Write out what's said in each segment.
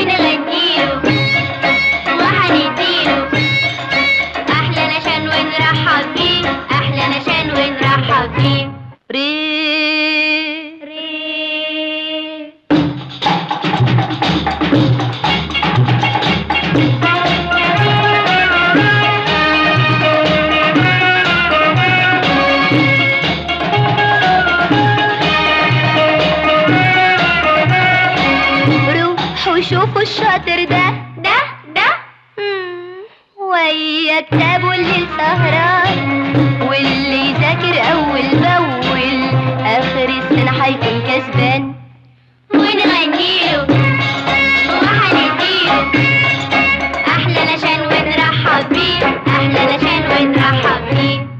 ونغنيله وهنديله احلى نشان ونرحب بيه، احلى نشان ونرحب بيه. ري روحوا شوفوا الشاطر ده ويا كتابه الليل سهران، واللي يذاكر اول باول اخر السنه هيكون كسبان. ونغنيله وهنديله احلى نشان ونرحب بيه، احلى نشان ونرحب بيه.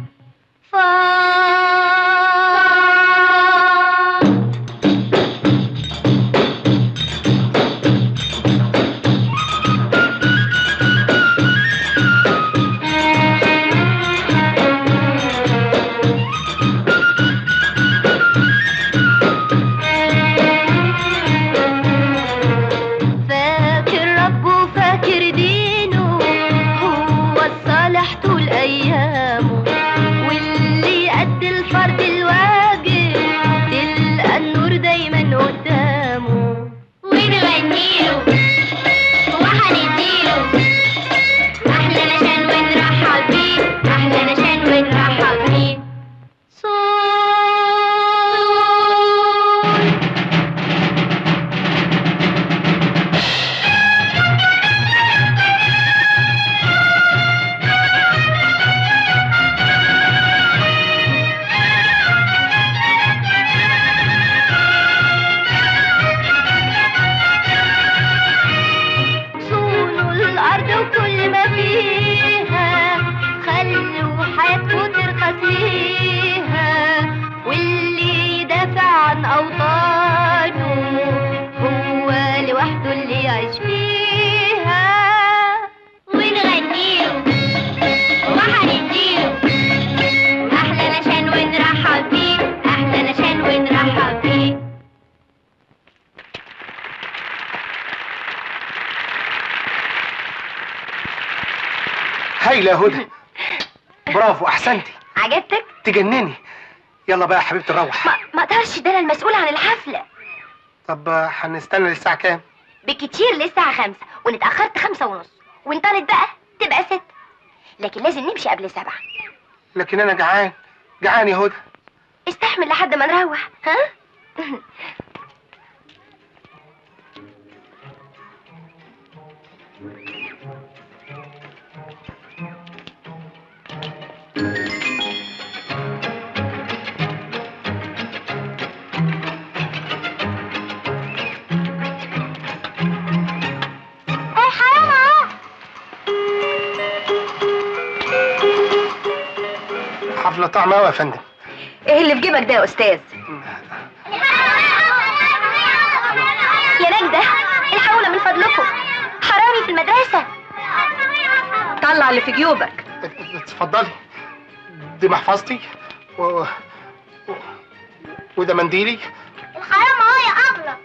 فاكر ربه فاكر دينه، هو الصالح طول ايامه، واللي قد الفرض الواجب تلقى النور دايما قدامه. ونغنيله وهنديله احلى نشان ونرحب بيه، احلى نشان ونرحب بيه. صونوا الأرض وكل ما فيها، خلوا حياتكم ترخص ليها، واللي يدافع عن أوطانه هو لوحده اللي يعيش فيها. ونغنيله وهنديله أحلى نشان ونرحب بيه، أحلى نشان ونرحب بيه. هايله يا هدى، برافو احسنتي، عجبتك؟ تجنني. يلا بقى يا حبيبتي نروح. ما اقدرش، ده انا المسؤول عن الحفلة. طب هنستنى للساعه كام؟ بالكتير للساعة 5، وإن اتأخرت 5:30، وإن طالت بقى تبقى 6، لكن لازم نمشي قبل 7. لكن انا جعان يا هدى. استحمل لحد ما نروح، ها؟ حرام اهو. حفله طعمه قوي يا فندم. ايه اللي في جيبك ده يا استاذ؟ يا نجدة الحقونا من فضلكم، حرامي في المدرسة. طلع اللي في جيوبك. اتفضلي، دي محفظتي وده منديلي. الحرام اهو يا أبلة.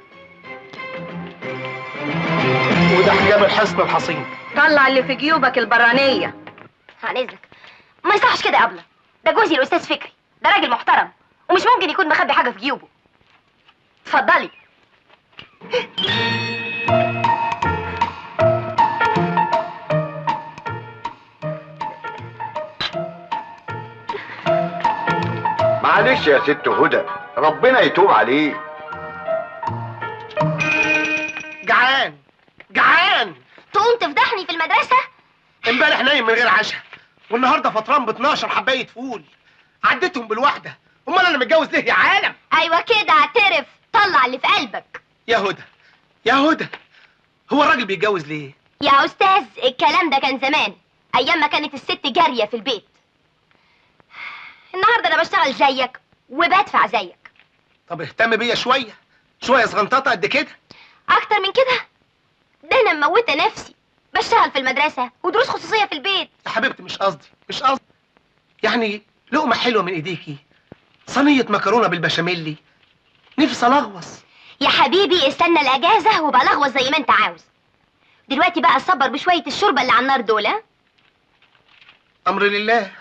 وده حجاب الحصن الحصين. طلع اللي في جيوبك البرانية. عن اذنك، ما يصحش كده يا أبلة، ده جوزي الأستاذ فكري، ده راجل محترم ومش ممكن يكون مخبي حاجة في جيوبه. اتفضلي. معلش يا ست هدى، ربنا يتوب عليه. جعان. تقوم تفضحني في المدرسة؟ امبارح نايم من غير عشاء، والنهارده فطران ب12 حبايه فول، عديتهم بالواحده. امال انا متجوز ليه يا عالم؟ ايوه كده، اعترف، طلع اللي في قلبك. يا هدى، هو الراجل بيتجوز ليه؟ يا استاذ الكلام ده كان زمان، ايام ما كانت الست جارية في البيت. النهارده انا بشتغل زيك وبدفع زيك. طب اهتم بيا شويه صغنططه قد كده. اكتر من كده؟ ده انا مموتة نفسي، بشتغل في المدرسة ودروس خصوصية في البيت. يا حبيبتي مش قصدي، يعني لقمه حلوه من ايديكي، صينيه مكرونه بالبشاميل، نفسي الغوص. يا حبيبي استنى الاجازة وبلغوص زي ما انت عاوز، دلوقتي بقى اصبر بشويه الشوربه اللي على النار دول. ها؟ امر لله.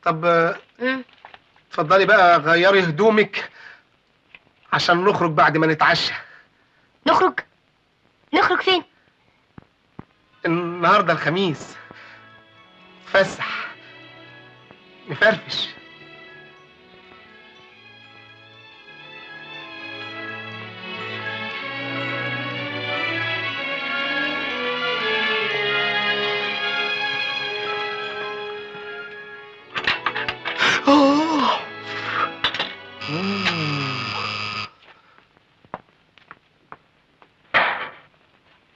طب اتفضلي بقى غيري هدومك عشان نخرج بعد ما نتعشى. نخرج فين؟ النهارده الخميس، نفسح نفرفش.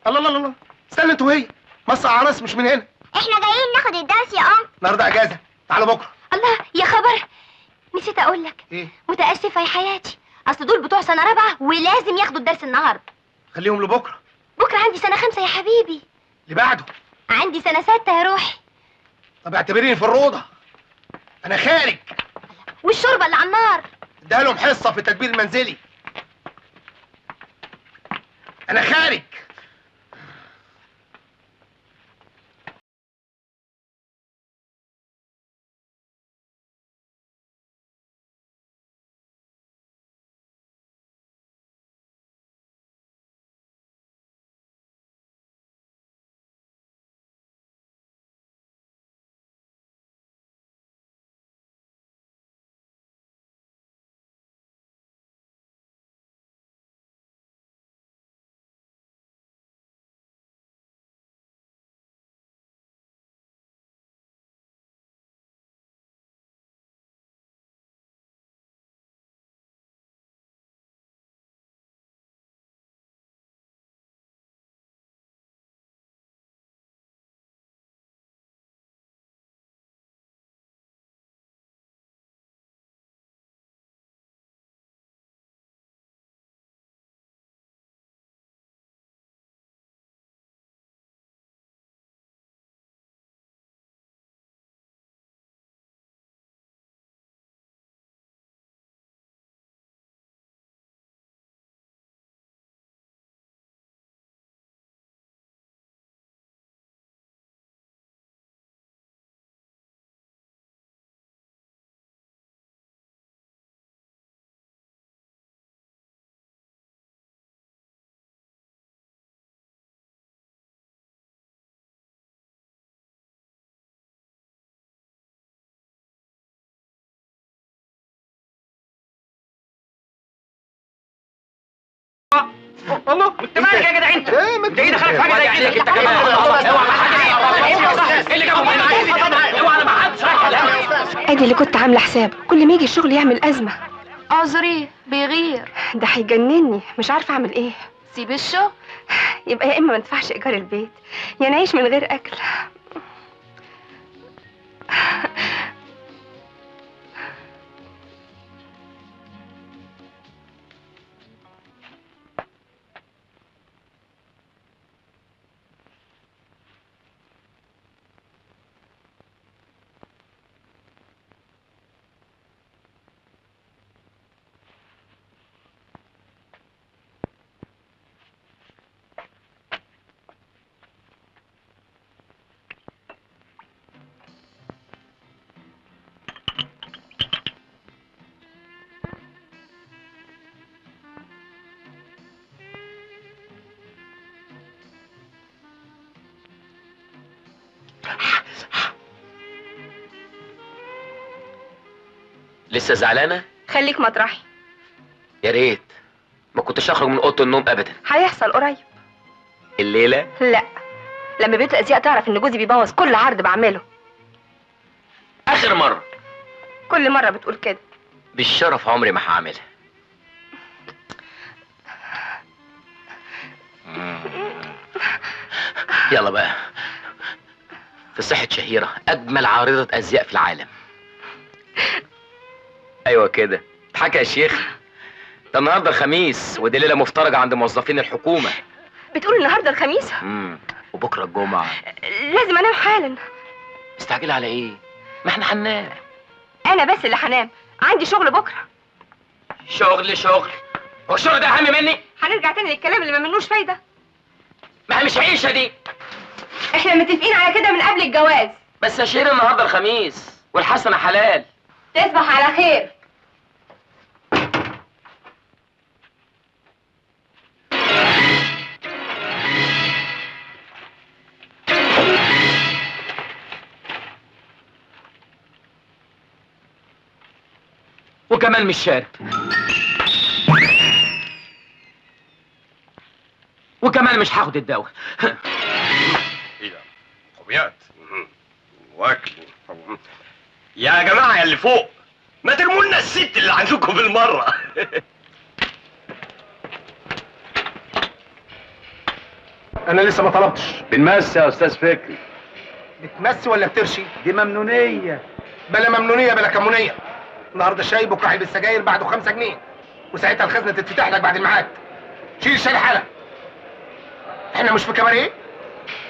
الله الله الله، استنى انتوا وهي مصر عرس مش من هنا. احنا جايين ناخد الدرس يا النهارده اجازه، تعالوا بكره. الله يا خبر، نسيت اقول لك. ايه؟ متاسفه يا حياتي، اصل دول بتوع سنه رابعه ولازم ياخدوا الدرس النهارده. خليهم لبكره. بكره عندي سنه 5 يا حبيبي. اللي بعده عندي سنه 6 يا روحي. طب اعتبريني في الروضه، انا خارج. والشوربه اللي على النار اديها لهم حصه في التدبير المنزلي. انا خارج. الله، انت مالك يا جدع انت؟ انت ايه دخلك في حاجه زي كده؟ انت كمان اوعى ما حد ايه اللي جابه معاك؟ اوعى ما حدش. ادي اللي كنت عامله حساب كل ما يجي الشغل يعمل ازمه. اعذريه بيغير. ده هيجنني، مش عارفه اعمل ايه. سيب الشغل. يبقى يا اما ما ندفعش ايجار البيت يا نعيش من غير اكل. لسه زعلانه؟ خليك مطرحي. يا ريت ما كنتش اخرج من اوضه النوم ابدا. هيحصل قريب. الليله؟ لا، لما بيوت الازياء تعرف ان جوزي بيبوظ كل عرض بعمله. اخر مره. كل مره بتقول كده. بالشرف عمري ما هعملها. يلا بقى، في صحة شهيرة أجمل عارضة أزياء في العالم. أيوة كده، اضحك يا شيخ. ده النهارده الخميس ودي ليلة مفترجة عند موظفين الحكومة. بتقول النهارده الخميس؟ وبكرة الجمعة. لازم انام حالا. مستعجلة على إيه؟ ما احنا هننام. أنا بس اللي هنام، عندي شغل بكرة. شغل؟ هو الشغل ده أهم مني؟ هنرجع تاني للكلام اللي ما منوش فايدة. ما هي مش عيشه دي. احنا متفقين على كده من قبل الجواز. بس يا شيرين النهارده الخميس والحسنه حلال. تصبح على خير. وكمان مش شارب، وكمان مش هاخد الدواء. ايه ده؟ طبيعت واكل. يا جماعه يا اللي فوق، ما ترموا لنا الست اللي عندكم بالمره. انا لسه ما طلبتش. بنمس يا استاذ فكري. بتمسي ولا بترشي؟ دي ممنونيه. بلا ممنونيه بلا كمونيه. النهارده شاي بكره علبه سجاير بعده 5 جنيه، وساعتها الخزنه تتفتح لك بعد الميعاد. شيل الشاي حالا. احنا مش في كباريه؟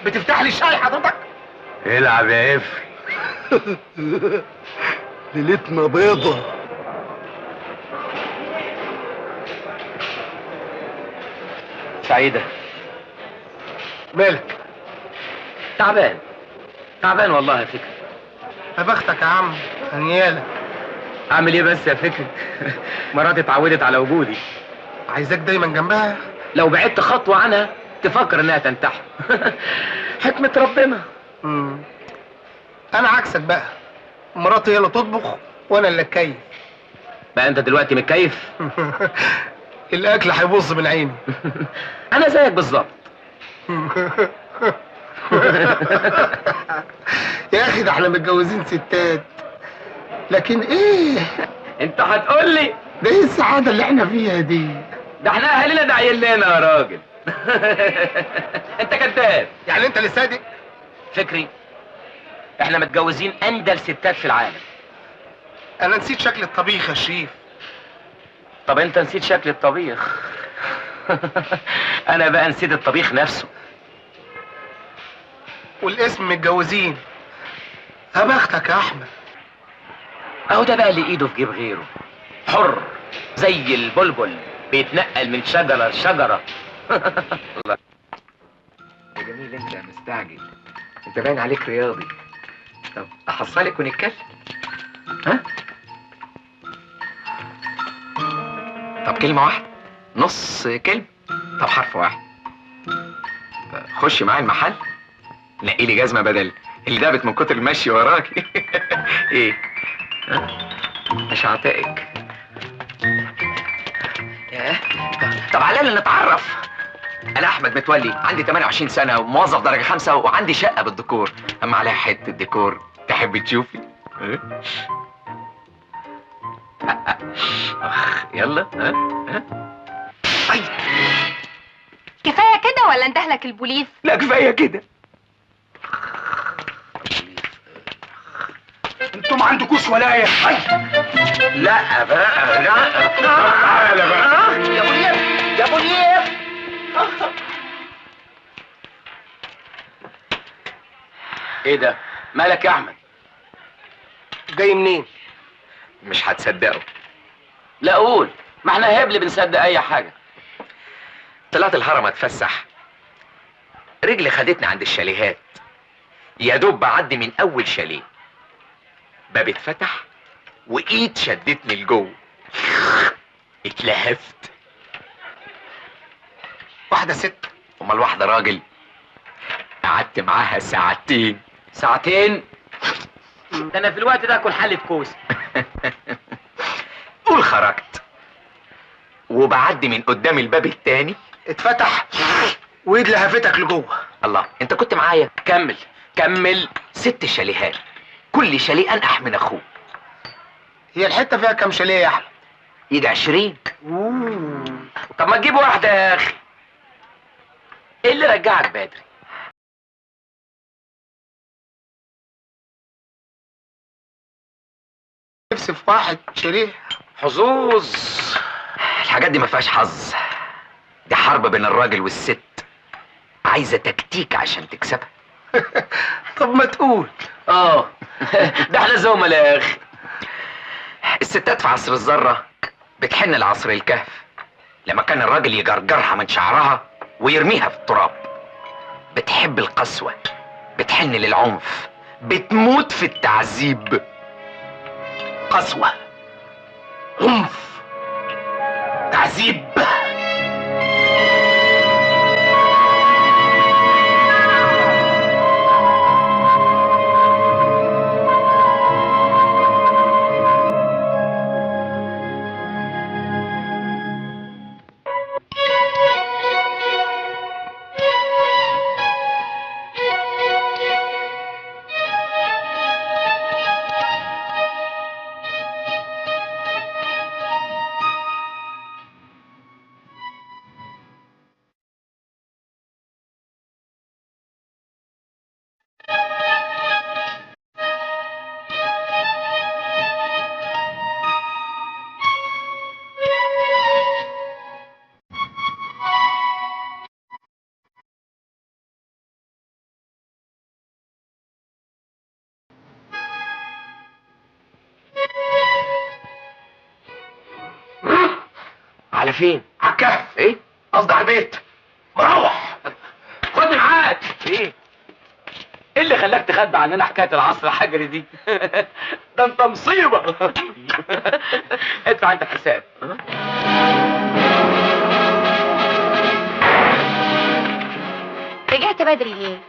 بتفتح لي الشاي حضرتك؟ العب يا قفل. ليلتنا بيضة. سعيده. مالك؟ تعبان والله يا فكري. يا بختك يا عم، هنيالك. اعمل ايه بس يا فكري؟ مراتي اتعودت على وجودي. عايزاك دايما جنبها. لو بعدت خطوه عنها تفكر انها تنتحر. حكمه ربنا. انا عكسك بقى، مراتي هي اللي تطبخ وانا اللي اتكيف. بقى انت دلوقتي متكيف؟ الاكل هيبص من عيني. انا زيك بالظبط. يا اخي ده احنا متجوزين ستات، لكن ايه؟ انت هتقول لي ده ايه السعاده اللي احنا فيها دي؟ ده احنا اهالينا داعيين لنا يا راجل. انت كذاب. يعني انت اللي صادق؟ فكري، احنا متجوزين اندل ستات في العالم. انا نسيت شكل الطبيخ يا شريف. طب انت نسيت شكل الطبيخ. انا بقى نسيت الطبيخ نفسه. والاسم متجوزين. يا بختك يا احمد. اهو ده بقى اللي ايده في جيب غيره، حر زي البلبل بيتنقل من شجره لشجره. الله يا جميل، انت مستعجل، انت باين عليك رياضي. طب احصلك ونتكلم. ها؟ طب كلمه واحده، نص كلمه، طب حرف واحد. خش معايا المحل، نقي لي جزمه بدل اللي دابت من كتر المشي وراكي. ايه؟ مش هعتقك. طب على اللي نتعرف. انا احمد متولي، عندي 28 سنه وموظف درجه 5 وعندي شقه بالديكور، اما عليها حته ديكور. تحبي تشوفي؟ يلا. كفايه كده ولا انتهلك البوليس؟ لا كفايه كده. انتوا ما عندكوش ولايه. لا بقى، لا. تعالى بقى يا منير، يا منير. ايه ده؟ مالك يا احمد؟ جاي منين؟ مش هتصدقوا. لا قول، ما احنا هبل بنصدق اي حاجه. طلعت الهرم اتفسح، رجلي خدتني عند الشاليهات، يا دوب بعدي من اول شاليه، باب اتفتح وايد شدتني لجوه، اتلهفت. واحده ست؟ امال واحده راجل. قعدت معاها ساعتين. ساعتين؟ ده انا في الوقت ده اكل حله كوس. قول خرجت وبعدي من قدام الباب التاني، اتفتح وايد لهفتك لجوه. الله، انت كنت معايا. كمل 6 شاليهات، كل شاليه انقح من اخوه. هي الحته فيها كام شاليه يا احمد؟ يجي 20. طب ما تجيب واحده يا اخي. ايه اللي رجعك بدري؟ نفسي في واحد شاليه. حظوظ. الحاجات دي ما فيهاش حظ، دي حرب بين الراجل والست، عايزه تكتيك عشان تكسبها. طب ما تقول. ده احنا زملاء يا اخي. الستات في عصر الذره بتحن لعصر الكهف، لما كان الراجل يجرجرها من شعرها ويرميها في التراب. بتحب القسوة، بتحن للعنف، بتموت في التعذيب. قسوة، عنف، تعذيب. على فين؟ على الكهف. ايه؟ قصدي على البيت. مروح. خدني معاك. ايه؟ ايه اللي خلاك تخبي عننا حكايه العصر الحجري دي؟ ده انت مصيبه. ادفع انت الحساب. رجعت بدري ليه؟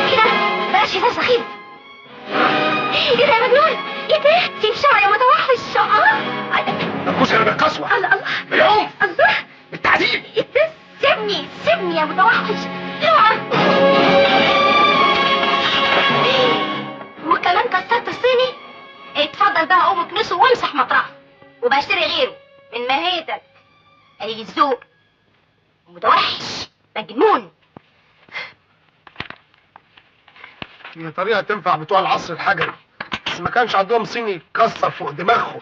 ايه ده؟ بلاش هزار سخيف. ايه ده يا مجنون؟ ايه ده؟ سيب شعري يا متوحش. الكشري بالقسوة، الله الله بالعنف، الله. بالتعذيب. ايه ده؟ سيبني سيبني يا متوحش. اوعى. وكمان كسرت الصيني. اتفضل بقى قوم اكنسه وامسح مطرحه وبشتري غيره من ماهيتك. قليل الذوق، متوحش، مجنون. هي طريقة تنفع بتوع العصر الحجري، بس ما كانش عندهم صيني يكسر فوق دماغهم.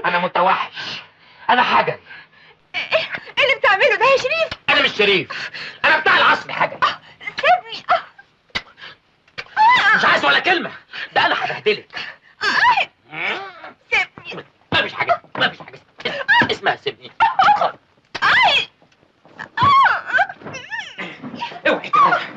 انا متوحش، انا حجري. ايه اللي بتعمله ده يا شريف؟ انا مش شريف، انا بتاع العصر الحجري. سيبني. مش عايز ولا كلمه، ده انا هبهدلك. سيبني. ما فيش حاجه، ما فيش حاجه اسمها سيبني. اوعي تروح.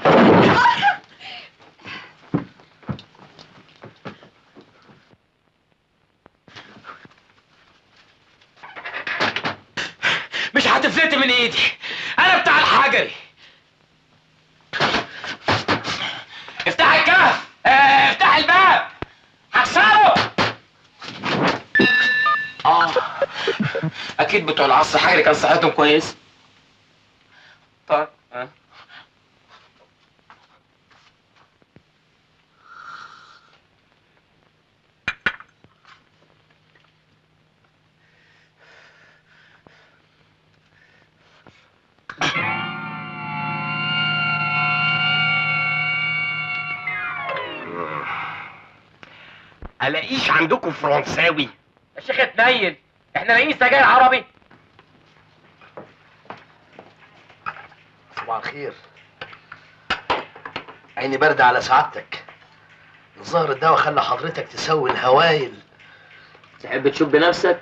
مش هتفلتي من ايدي، انا بتاع الحجري. افتح الكهف، افتح الباب، هكسره. اكيد بتوع العصر الحجري كان صحتهم كويس. طيب الاقيش عندكم فرنساوي؟ يا شيخ اتنيل، احنا لاقيين سجاير عربي. صباح الخير. عيني باردة على سعادتك. الظاهر الدواء خلى حضرتك تسوي الهوايل. تحب تشوف بنفسك؟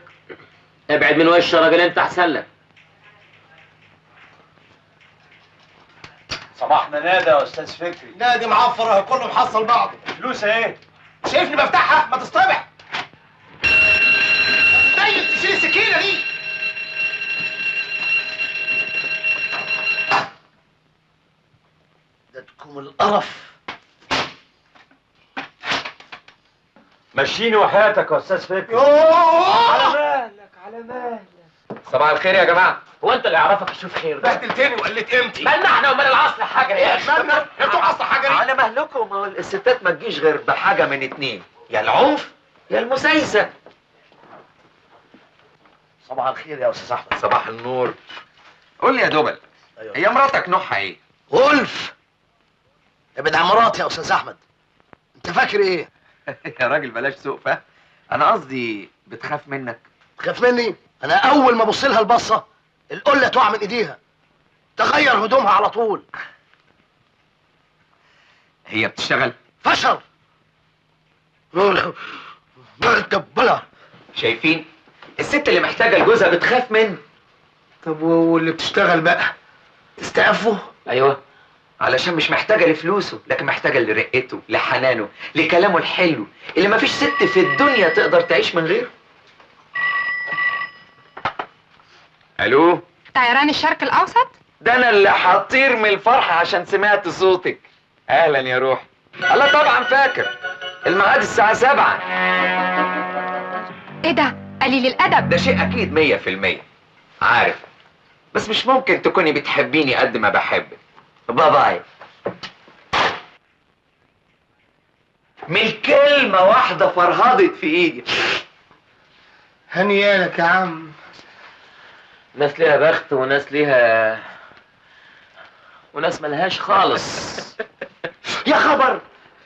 ابعد من وش راجل، انت احسن لك. صباحنا نادى يا استاذ فكري. نادي معفر اهو، كله محصل بعضه. فلوس ايه؟ شايفني بفتحها؟ ما تصطبح. دايس تشيل السكينه دي. يعيشكم القرف. مشيني وحياتك يا استاذ فكري. على مالك على مالك. صباح الخير يا جماعه. هو انت اللي يعرفك اشوف خير ده؟ بهدلتني وقلت قيمتي. مالنا احنا ومال العصر حجري يا اخي؟ انتوا اصل حجري. على مهلكم، ما هو الستات ما تجيش غير بحاجه من اتنين، يا العنف يا المسايسه. صباح الخير يا استاذ احمد. صباح النور. قول لي يا دبل، أيوة. هي مراتك نوعها ايه؟ غلف. ابعد عن مراتي يا استاذ احمد. انت فاكر ايه؟ يا راجل بلاش سوء فهم، انا قصدي بتخاف منك. تخاف مني؟ انا اول ما ابص لها البصه القله تقع من ايديها، تغير هدومها على طول. هي بتشتغل؟ فشل. بلا. شايفين؟ الست اللي محتاجه لجوزها بتخاف منه. طب واللي بتشتغل بقى تستعفوا؟ ايوه، علشان مش محتاجه لفلوسه، لكن محتاجه لرقته، لحنانه، لكلامه الحلو اللي مفيش ست في الدنيا تقدر تعيش من غيره. الو، طيران الشرق الاوسط. ده انا اللي هطير من الفرحه عشان سمعت صوتك. اهلا يا روحي. الله طبعا فاكر، الميعاد الساعه 7. ايه ده؟ قليل الادب. ده شيء اكيد 100%. عارف، بس مش ممكن تكوني بتحبيني قد ما بحبك. باي باي. من كلمة واحدة فرهضت في ايدي. هنيالك يا عم. ناس ليها بخت وناس ليها وناس ملهاش خالص. يا خبر،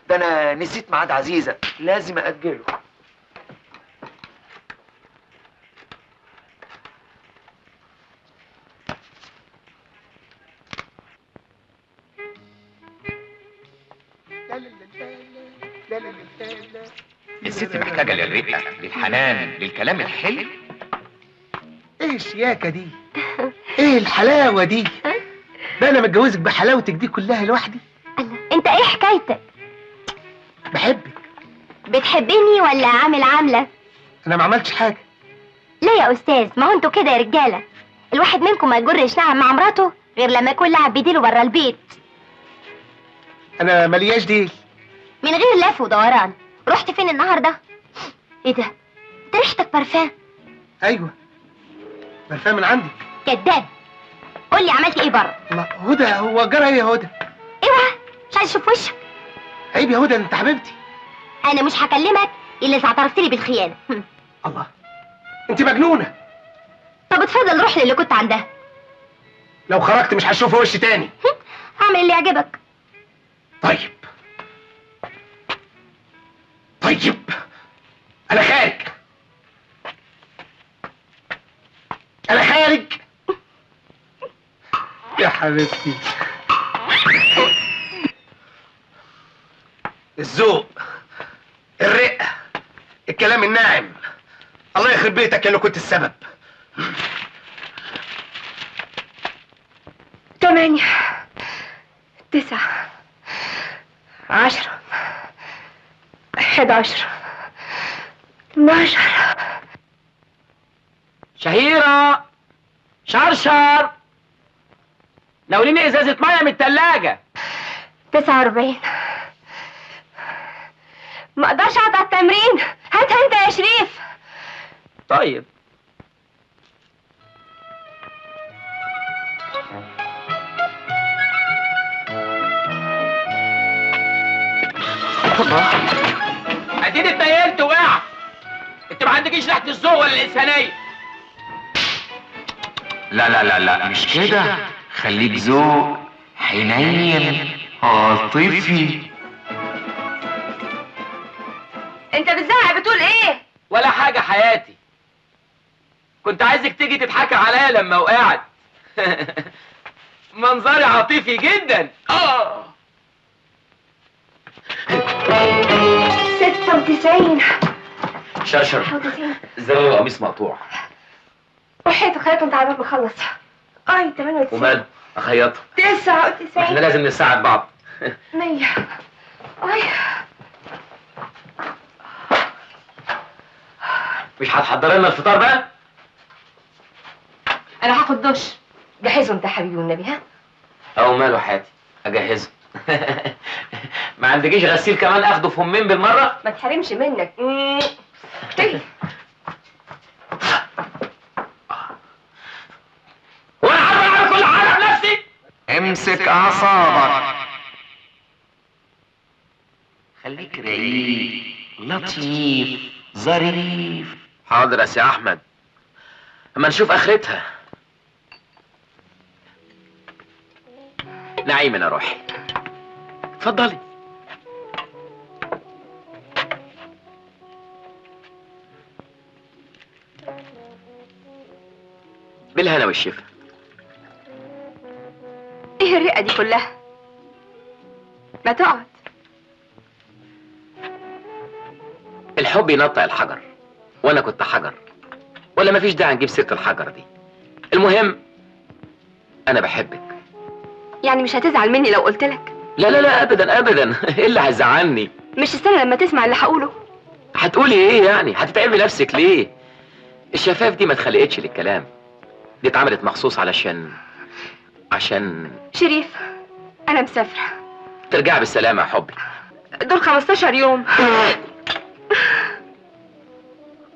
ده انا نسيت ميعاد عزيزة، لازم اجله. الست محتاجه للرقه، للحنان، للكلام الحلو. ايه الشياكة دي؟ ايه الحلاوة دي؟ ده انا متجوزك بحلاوتك دي كلها لوحدي. انت ايه حكايتك؟ بحبك. بتحبني ولا عامل عاملة؟ انا ما عملتش حاجة. لا يا استاذ، ما هو انتوا كده يا رجالة. الواحد منكم ما يجرش نعم مع مراته غير لما يكون لعب بيديله بره البيت. انا ملياش ديل. من غير لف ودوران. رحت فين النهارده؟ ايه ده؟ انت ريحتك برفان. ايوه، برفان من عندك. كداب. قول لي عملت ايه بره؟ الله، هدى، هو جرى ايه يا هدى؟ اوعى، مش عايز اشوف وشك. عيب يا هدى، انت حبيبتي. انا مش هكلمك الا اذا اعترفت لي بالخيانه. الله، انت مجنونة. طب اتفضل روح للي كنت عندها. لو خرجت مش هشوف وشي تاني. اعمل اللي يعجبك. طيب انا خارج. انا خارج يا حبيبتي. الذوق، الرقة، الكلام الناعم. الله يخرب بيتك يا اللي كنت السبب. 8 9 10 11 12. شهيرة، شرشر، ناوليني ازازة مية من التلاجة. 49. ما اقدرش اقطع التمرين. هاتها انت يا شريف. طيب. اديني اتنيلت وقعت. انت ما عندكيش ريحة الذوق ولا الانسانية. لا لا لا لا، مش كده. خليك ذوق، حنين، عاطفي. انت بتزعق بتقول ايه؟ ولا حاجة حياتي. كنت عايزك تيجي تضحكي عليا لما وقعت. منظري عاطفي جدا. 96. شرشر، 99. زر القميص مقطوع. وحياة خياطة انت عبال ما اخلص. 98. وماله؟ اخيطه. 99. احنا لازم نساعد بعض. 100. مش هتحضر لنا الفطار بقى؟ انا هاخد دش. جهزه انت يا حبيبي والنبي. ها؟ او ماله حياتي، اجهزه. ما عندكيش غسيل كمان اخده في همين بالمره؟ ما تحرمش منك. وانا عارف اعمل كل حاجه بنفسي. امسك اعصابك. خليك رقيق لطيف ظريف. حاضر يا سي احمد، اما نشوف اخرتها. نعيم يا روحي، اتفضلي. بالهنا والشفا. ايه الرئة دي كلها؟ ما تقعد. الحب ينطق الحجر، وانا كنت حجر، ولا مفيش داعي نجيب سيره الحجر دي. المهم انا بحبك. يعني مش هتزعل مني لو قلت لك؟ لا لا لا ابدا ابدا. ايه اللي هيزعلني؟ مش استنى لما تسمع اللي هقوله. هتقولي ايه يعني؟ هتتعبي نفسك ليه؟ الشفاف دي ما اتخلقتش للكلام، دي اتعملت مخصوص عشان شريف، انا مسافرة. ترجعي بالسلامة يا حبي. دول 15 يوم.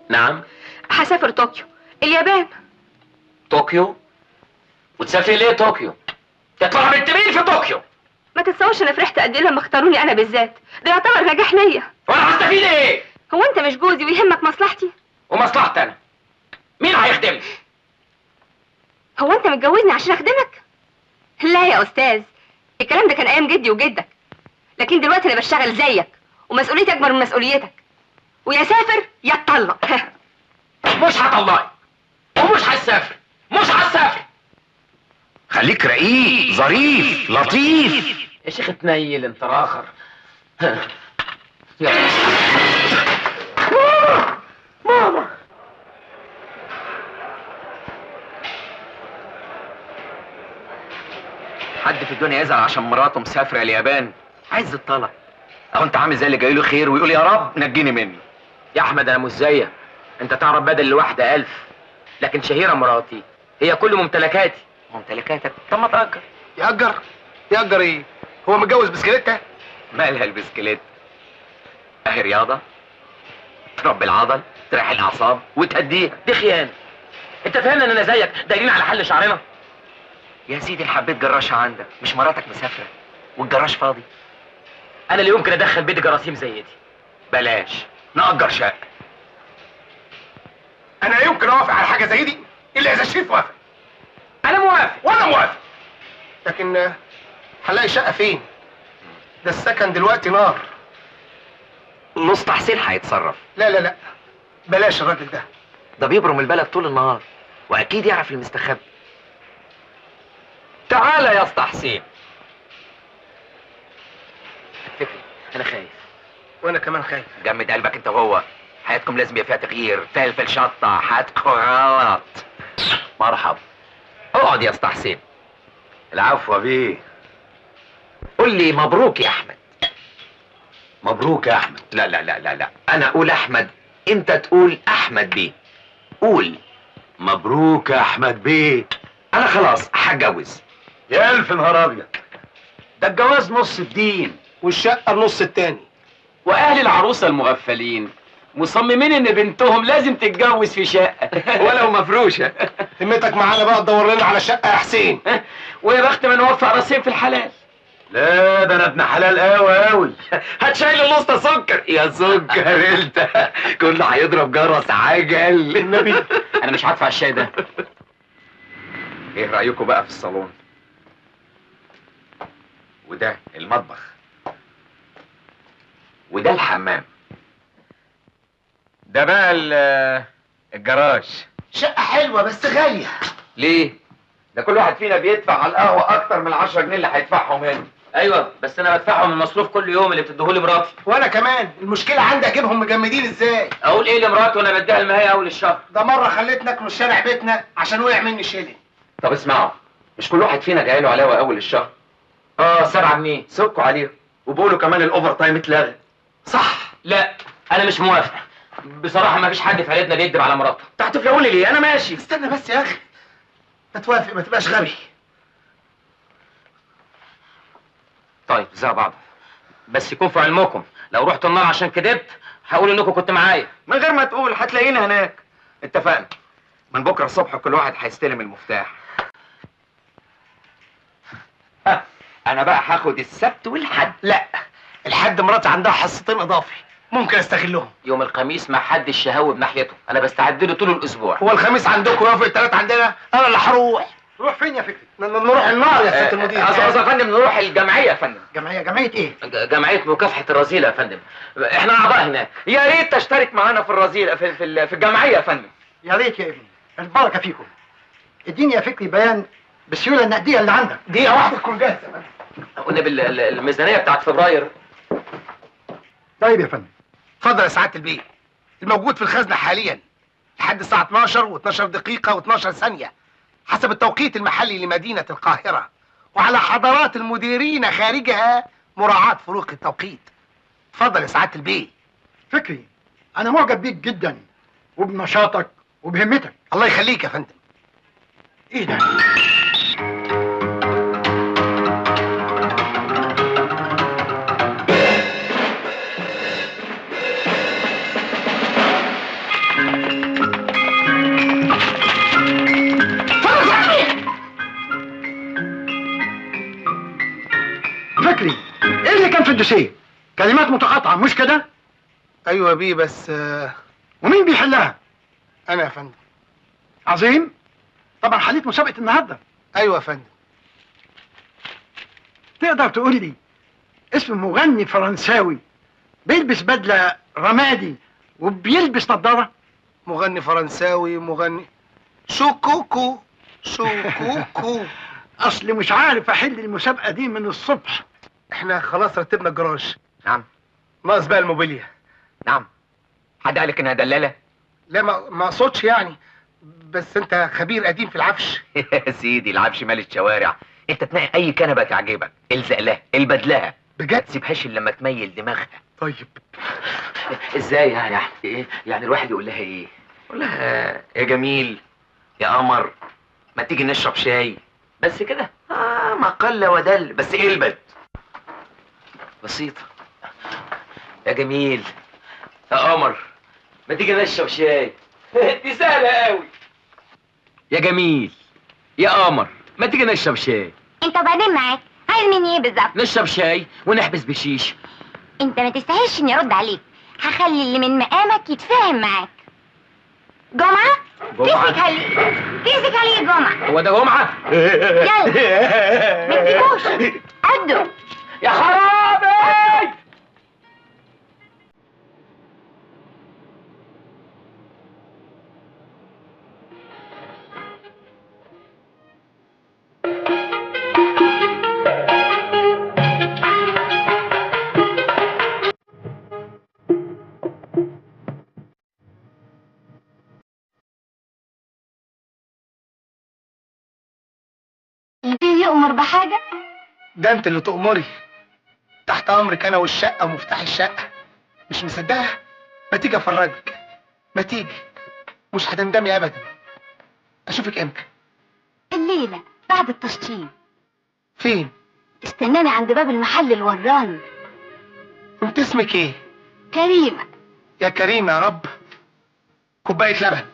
نعم؟ هسافر طوكيو، اليابان. طوكيو؟ وتسافري ليه طوكيو؟ تطلع بنت مين في طوكيو؟ ما تتصورش انا فرحت قد ايه لما اختاروني انا بالذات، ده يعتبر نجاح ليا. وانا هستفيد ايه؟ هو انت مش جوزي ويهمك مصلحتي؟ ومصلحتي انا؟ مين هيخدمني؟ هو انت متجوزني عشان اخدمك؟ لا يا استاذ، الكلام ده كان ايام جدي وجدك، لكن دلوقتي انا بشتغل زيك ومسؤوليتي اكبر من مسؤوليتك، ويا سافر يا اتطلق. مش هطلقك ومش هسافر، مش هسافر. خليك رقيق ظريف لطيف. يا شيخ اتنيل انت راخر. يلا. ماما. حد في الدنيا يزعل عشان مراته مسافره اليابان؟ عايز الطلاق. او انت عامل زي اللي جاي له خير ويقول يا رب نجيني منه. يا احمد انا مش زيك، انت تعرف بدل الواحده 1000، لكن شهيره مراتي هي كل ممتلكاتي. ممتلكاتك؟ طب ما تأجر. يأجر ايه؟ هو متجوز بسكليتة؟ مالها البسكليت؟ اهي رياضه تربي العضل، تريح الاعصاب وتهديها، دي خيانه. انت فاهم ان انا زيك دايرين على حل شعرنا؟ يا سيدي حبيت جراشه عندك، مش مراتك مسافره والجراش فاضي. انا اللي يمكن ادخل بيت جراثيم زي دي. بلاش نأجر شقه. انا يمكن اوافق على حاجه زي دي الا اذا شريف وافق. انا موافق. وانا موافق، لكن هنلاقي شقه فين؟ ده السكن دلوقتي نار. نص تحسين هيتصرف. لا بلاش الراجل ده بيبرم البلد طول النهار واكيد يعرف المستخبي. تعالى يا اسطى حسين. فكري انا خايف. وانا كمان خايف. جمد قلبك انت وهو، حياتكم لازم يبقى فيها تغيير. فلفل شطه حياتكم غلط. مرحب. اقعد يا اسطى حسين. العفو يا بيه. قول لي مبروك يا احمد. مبروك يا احمد. لا لا لا لا لا، انا اقول احمد انت تقول احمد بيه. قول مبروك يا احمد بيه. انا خلاص هتجوز. يا الف نهار ابيض، ده الجواز نص الدين والشقه النص التاني. واهل العروسه المغفلين مصممين ان بنتهم لازم تتجوز في شقه ولو مفروشه. همتك معانا بقى تدور لنا على شقه يا حسين. ويا بخت من وفق راسين في الحلال. لا ده انا ابن حلال قوي. هتشيل الوسطى سكر يا سكر انت. كله هيضرب جرس عجل. النبي انا مش هدفع الشاي ده. ايه رأيكم بقى في الصالون؟ وده المطبخ، وده الحمام، ده بقى الجراج. شقه حلوه بس غاليه. ليه؟ ده كل واحد فينا بيدفع على القهوه اكتر من 10 جنيه اللي هيدفعهم هنا. ايوه بس انا بدفعهم المصروف كل يوم اللي بتديهولي مراتي. وانا كمان المشكله عندي اجيبهم مجمدين ازاي. اقول ايه لمراتي وانا بديها المهيه اول الشهر؟ ده مره خليت ناكله الشارع بيتنا عشان وقع مني شيلن. طب اسمعوا، مش كل واحد فينا جاي له علاوه اول الشهر؟ 7 جنيه سكوا عليهم، وبقولوا كمان الاوفر تايم اتلغى. صح. لا انا مش موافق بصراحه. ما فيش حد في عيلتنا بيكدب على مراته. انت هتفلقوا لي ليه؟ انا ماشي. استنى بس يا اخي، ما توافق، ما تبقاش غبي. طيب زي بعض، بس يكون في علمكم لو رحت النار عشان كدبت هقول انكم كنت معايا. من غير ما تقول هتلاقينا هناك. اتفقنا. من بكره الصبح كل واحد هيستلم المفتاح. انا بقى هاخد السبت والحد. لا، الحد مراتي عندها حصتين اضافي ممكن استغلهم. يوم الخميس ما حدش يهوب ناحيته، انا بستعد له طول الاسبوع. هو الخميس عندكم ويوافق الثلاث عندنا؟ انا اللي هروح. روح فين يا فكري؟ نروح النار يا سياده المدير. قصدي يا فندم نروح الجمعيه يا فندم. جمعيه ايه؟ جمعيه مكافحه الرذيله يا فندم، احنا اعضاء هناك. يا ريت تشترك معانا في الرذيله في الجمعيه يا فندم. يا ريت يا ابني، البركه فيكم. اديني يا فكري بيان بالسيوله النقديه اللي عندك. دقيقه واحده تكون جاهزه. قلنا الميزانيه بتاعت فبراير. طيب يا فندم. اتفضل يا سعاده البيه. الموجود في الخزنه حاليا لحد الساعه 12 و12 دقيقه و12 ثانيه حسب التوقيت المحلي لمدينه القاهره، وعلى حضرات المديرين خارجها مراعاه فروق التوقيت. اتفضل يا سعاده البيه. فكري، انا معجب بيك جدا وبنشاطك وبهمتك. الله يخليك يا فندم. ايه ده؟ فكري، ايه اللي كان في الدوسيه؟ كلمات متقاطعه مش كده؟ ايوه يا بيه، بس ومين بيحلها؟ انا يا فندم. عظيم. طبعا حليت مسابقه النهارده. ايوه يا فندم. تقدر تقول لي اسم مغني فرنساوي بيلبس بدله رمادي وبيلبس نظاره؟ مغني فرنساوي، مغني شوكوكو. شوكوكو. اصل مش عارف احل المسابقه دي من الصبح. احنا خلاص رتبنا الجراج. نعم. ناقص بقى الموبيليا. نعم. حد قالك انها دلاله؟ لا، ما اقصدش يعني، بس انت خبير قديم في العفش. يا سيدي العفش مال الشوارع. انت تنقي اي كنبه تعجبك، الزق لها، البدلها، بجد؟ تسيبهاش الا لما تميل دماغها. طيب. ازاي يعني يا احمد؟ ايه يعني الواحد يقول لها ايه؟ قول لها يا جميل، يا قمر، ما تيجي نشرب شاي بس كده. ما قل ودل، بس البد بسيطه. يا جميل، يا قمر، ما تيجي نشرب شاي. دي سهله قوي. يا جميل، يا قمر، ما تيجي نشرب شاي. انت وبعدين معاك عايز مني ايه بالظبط؟ نشرب شاي ونحبس بشيش. انت ما تستاهلش اني ارد عليك. هخلي اللي من مقامك يتفاهم معاك. جمعة؟ تمسك عليه يا جمعة. هو ده جمعة؟ يلا ما تسيبوش قده. يا خرابي. يؤمر بحاجة؟ ده انت اللي تؤمري. تحت امرك انا والشقه ومفتاح الشقه. مش مصدقها؟ ما تيجي افرجك. ما تيجي، مش هتندمي ابدا. اشوفك امتى؟ الليلة بعد التشطيب. فين؟ استناني عند باب المحل الوراني. انت اسمك ايه؟ كريمة. يا كريم يا رب. كوبايه لبن.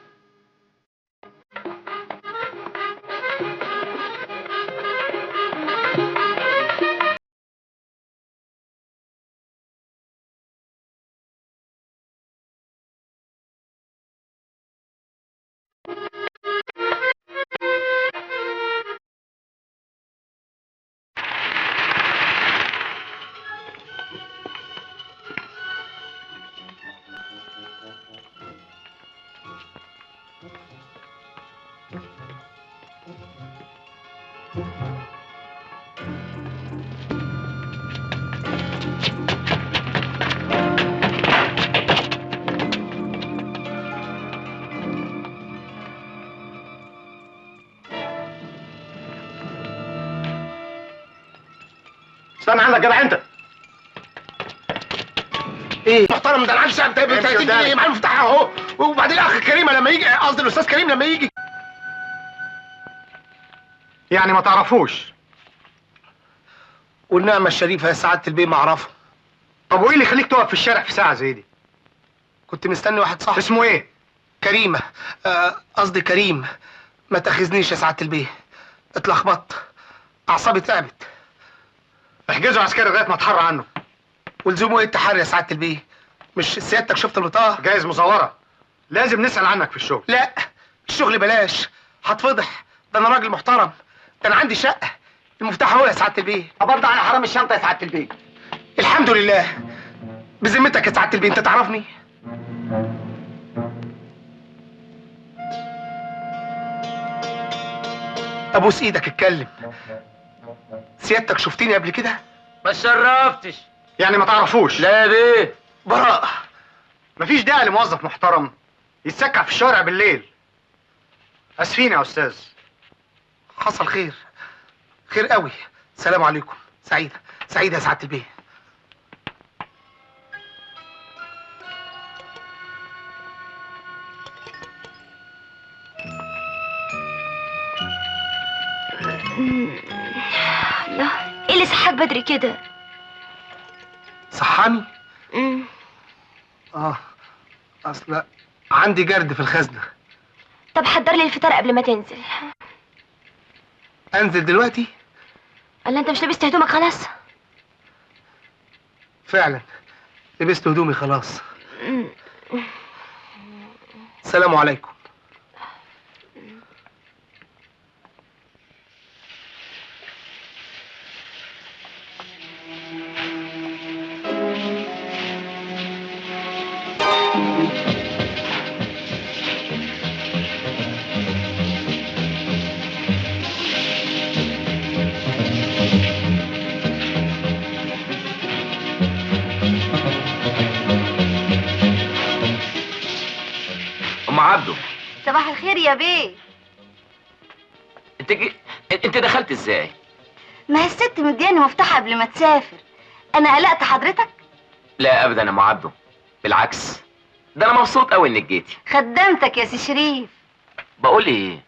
استنى عندك جدع انت. ايه محترم ده العفش بتاع ايه معاه المفتاح اهو. وبعدين اخ كريمه لما يجي، قصدي الاستاذ كريم لما يجي. يعني ما تعرفوش؟ والنعمه الشريفه يا سعاده البيه ما اعرفه. طب وايه اللي يخليك تقف في الشارع في ساعه زي دي؟ كنت مستني واحد صاحبي. اسمه ايه؟ كريمه. قصدي كريم. ما تاخذنيش يا سعاده البيه، اتلخبطت، اعصابي تعبت. احجزوا عسكري لغايه ما اتحرى عنه. ولزومه ايه التحري يا سعاده البيه؟ مش سيادتك شفت البطاقه؟ جايز مزوره. لازم نسال عنك في الشغل. لا، الشغل بلاش، هتفضح. ده انا راجل محترم، ده انا عندي شقه، المفتاح هو يا سعاده البيه. برضه على حرام الشنطه يا سعاده البيه. الحمد لله. بذمتك يا سعاده البيه انت تعرفني؟ ابوس ايدك اتكلم. سيادتك شفتني قبل كده؟ ما شرفتش. يعني ما تعرفوش؟ لا يا بيه. براء. مفيش داعي لموظف محترم يتسكع في الشارع بالليل. اسفين يا استاذ. حصل خير، خير قوي. سلام عليكم. سعيده سعيده يا سعاده البيه. لا، ايه اللي صحاك بدري كده؟ صحاني؟ اصل عندي جرد في الخزنه. طب حضر لي الفطار قبل ما تنزل. انزل دلوقتي؟ الا انت مش لبست هدومك خلاص؟ فعلا لبست هدومي خلاص. السلام عليكم. ام عبده، صباح الخير يا بيه. انت دخلت ازاي؟ ما هي الست مدياني مفتاح قبل ما تسافر. انا قلقت حضرتك؟ لا ابدا يا ام عبده، بالعكس، ده انا مبسوط قوي انك جيتي. خدمتك يا سي شريف. بقول ايه،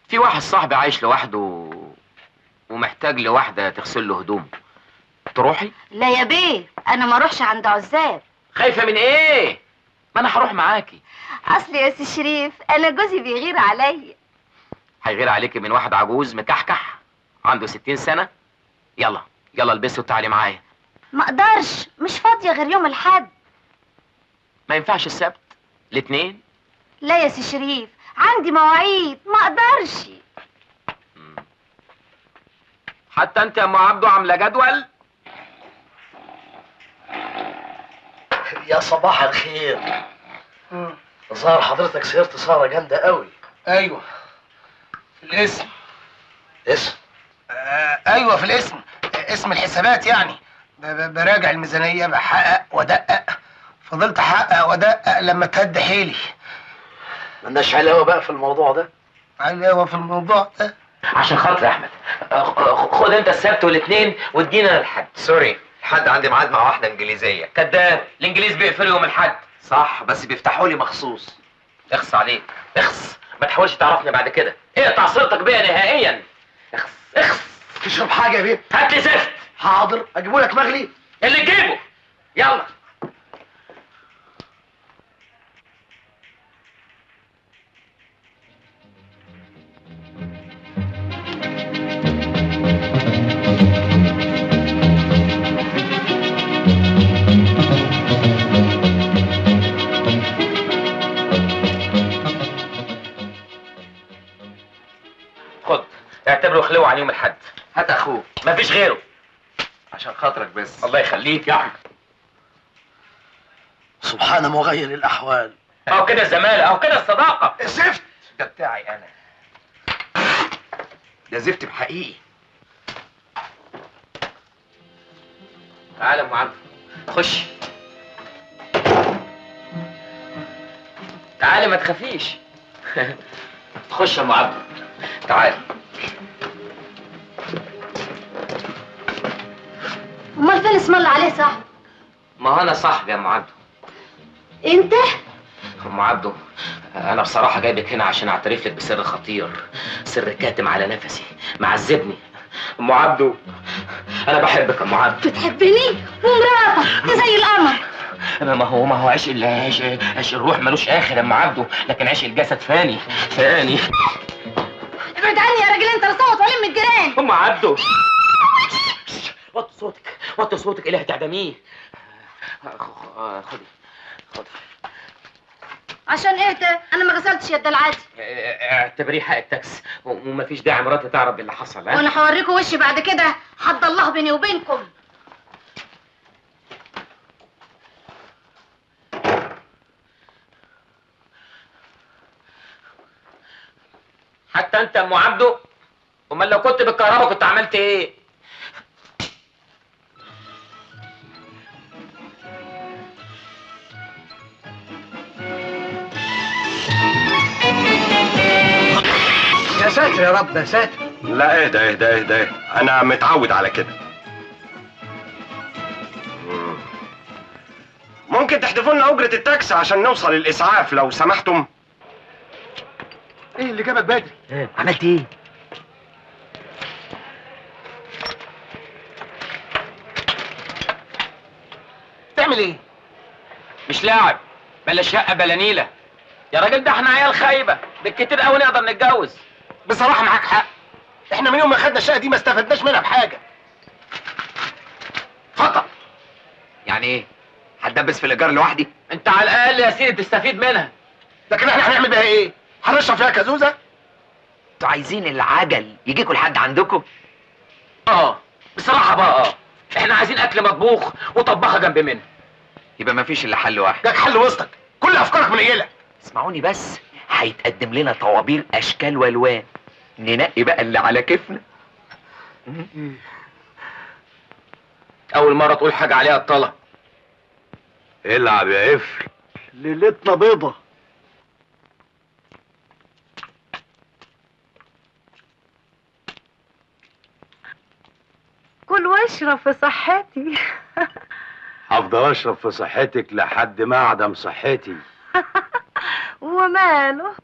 في واحد صاحبي عايش لوحده ومحتاج لواحده تغسل له هدومه. تروحي؟ لا يا بيه، انا ما اروحش عند عزاب. خايفه من ايه؟ ما انا هروح معاكي. اصل يا سي شريف انا جوزي بيغير عليا. هيغير عليكي من واحد عجوز مكحكح عنده 60 سنه؟ يلا يلا البسي وتعالي معايا. ما اقدرش، مش فاضيه غير يوم الاحد. ما ينفعش السبت؟ الاثنين؟ لا يا سي شريف، عندي مواعيد، ما اقدرش. حتى انت يا ام عبده عامله جدول؟ يا صباح الخير. ظهر حضرتك سيرت سهرة جامدة قوي. ايوه في الاسم. اسم؟ ايوه في الاسم، اسم الحسابات يعني. براجع الميزانية، بحقق ودقق. فضلت احقق ودقق لما تهد حيلي. مالناش علاوة بقى في الموضوع ده. علاوة في الموضوع ده؟ عشان خاطر احمد، خد انت السبت والاثنين وتجينا الحد. سوري، الحد عندي ميعاد مع واحده انجليزيه. كداب، الانجليز بيقفلوا يوم الحد. صح، بس بيفتحوا لي مخصوص. اخص عليك، اخص، ما تحاولش تعرفني بعد كده. اقطع صلتك بيا نهائيا. اخص اخص. تشرب حاجة يا بيه؟ هات لي زفت. حاضر، اجيبهولك مغلي. اللي تجيبه. يلا. خد، اعتبره خلوه عن يوم الحد. هات اخوك. مفيش غيره. عشان خاطرك بس. الله يخليك يا احمد. سبحان مغير الاحوال. اهو كده الزمالة، اهو كده الصداقة. الزفت ده بتاعي انا. ده زفت بحقيقي. تعالى يا ام عبده، خش. تعالى ما تخافيش. خش يا ام عبده، تعالى. امال فين اسم الله عليه صاحبي؟ ما هو انا صاحبي يا ام عبده. انت؟ ام عبده، انا بصراحه جايبك هنا عشان اعترف لك بسر خطير، سر كاتم على نفسي، معذبني. ام عبده، انا بحبك يا ام عبده. بتحبني ومراتك زي القمر. ما هو عشق الروح ملوش اخر يا ام عبده، لكن عشق الجسد فاني. ابعد عني يا راجل انت، لا صوت ولا من الجيران. ام عبده وطي صوتك اله تعدميه. خدي. عشان ايه ده؟ انا ما غسلتش يد العادي. اعتبريه حق التاكس، ومفيش داعي مراتي تعرف باللي حصل. ها؟ وانا هوريكم وشي بعد كده، حد الله بيني وبينكم. حتى انت يا ام عبده؟ امال لو كنت بالكهرباء كنت عملت ايه؟ يا ساتر يا رب يا ساتر. لا اهدى، انا متعود على كده. ممكن تحذفوا لنا اجرة التاكسي عشان نوصل الاسعاف لو سمحتم؟ ايه اللي جابك بدري؟ عملت ايه؟ تعمل ايه؟ مش لاعب، بلا شقه بلا نيله يا راجل، ده احنا عيال خايبه، بالكتير قوي نقدر نتجوز. بصراحه معاك حق، احنا من يوم ما خدنا الشقه دي ما استفدناش منها بحاجه. خطأ. يعني ايه؟ هتدبس في الايجار لوحدي؟ انت على الاقل يا سيدي تستفيد منها. لكن احنا هنعمل بيها ايه؟ هنشرب فيها كازوزه؟ انتوا عايزين العجل يجيكوا لحد عندكم؟ بصراحه بقى احنا عايزين اكل مطبوخ وطباخه جنب منه. يبقى مفيش الا حل واحد. جاك حل وسطك، كل افكارك منيله. اسمعوني بس، هيتقدم لنا طوابير اشكال والوان، ننقي بقى اللي على كيفنا. اول مره تقول حاجه عليها الطلب. العب يا قفل، ليلتنا بيضة. كل واشرب في صحتي. هفضل اشرب في صحتك لحد ما اعدم صحتي. وماله؟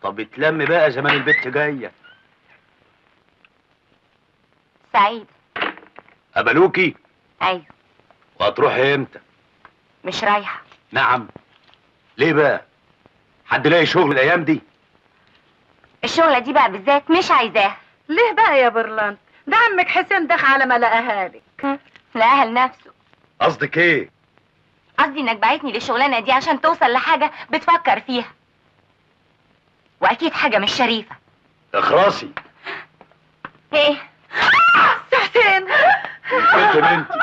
طب اتلم بقى، زمان البت جايه. سعيد. قبلوكي؟ ايوه. وهتروحي امتى؟ مش رايحه. نعم. ليه بقى؟ حد لاقي شغل الايام دي؟ الشغله دي بقى بالذات مش عايزاها. ليه بقى يا برلان؟ ده عمك حسين دخل على ما لقاها لك. لقاها لنفسه. قصدك ايه؟ قصدي انك بعتني للشغلانه دي عشان توصل لحاجه بتفكر فيها، واكيد حاجه مش شريفه. اخرسي. ايه؟ حسين. البنت بنتي،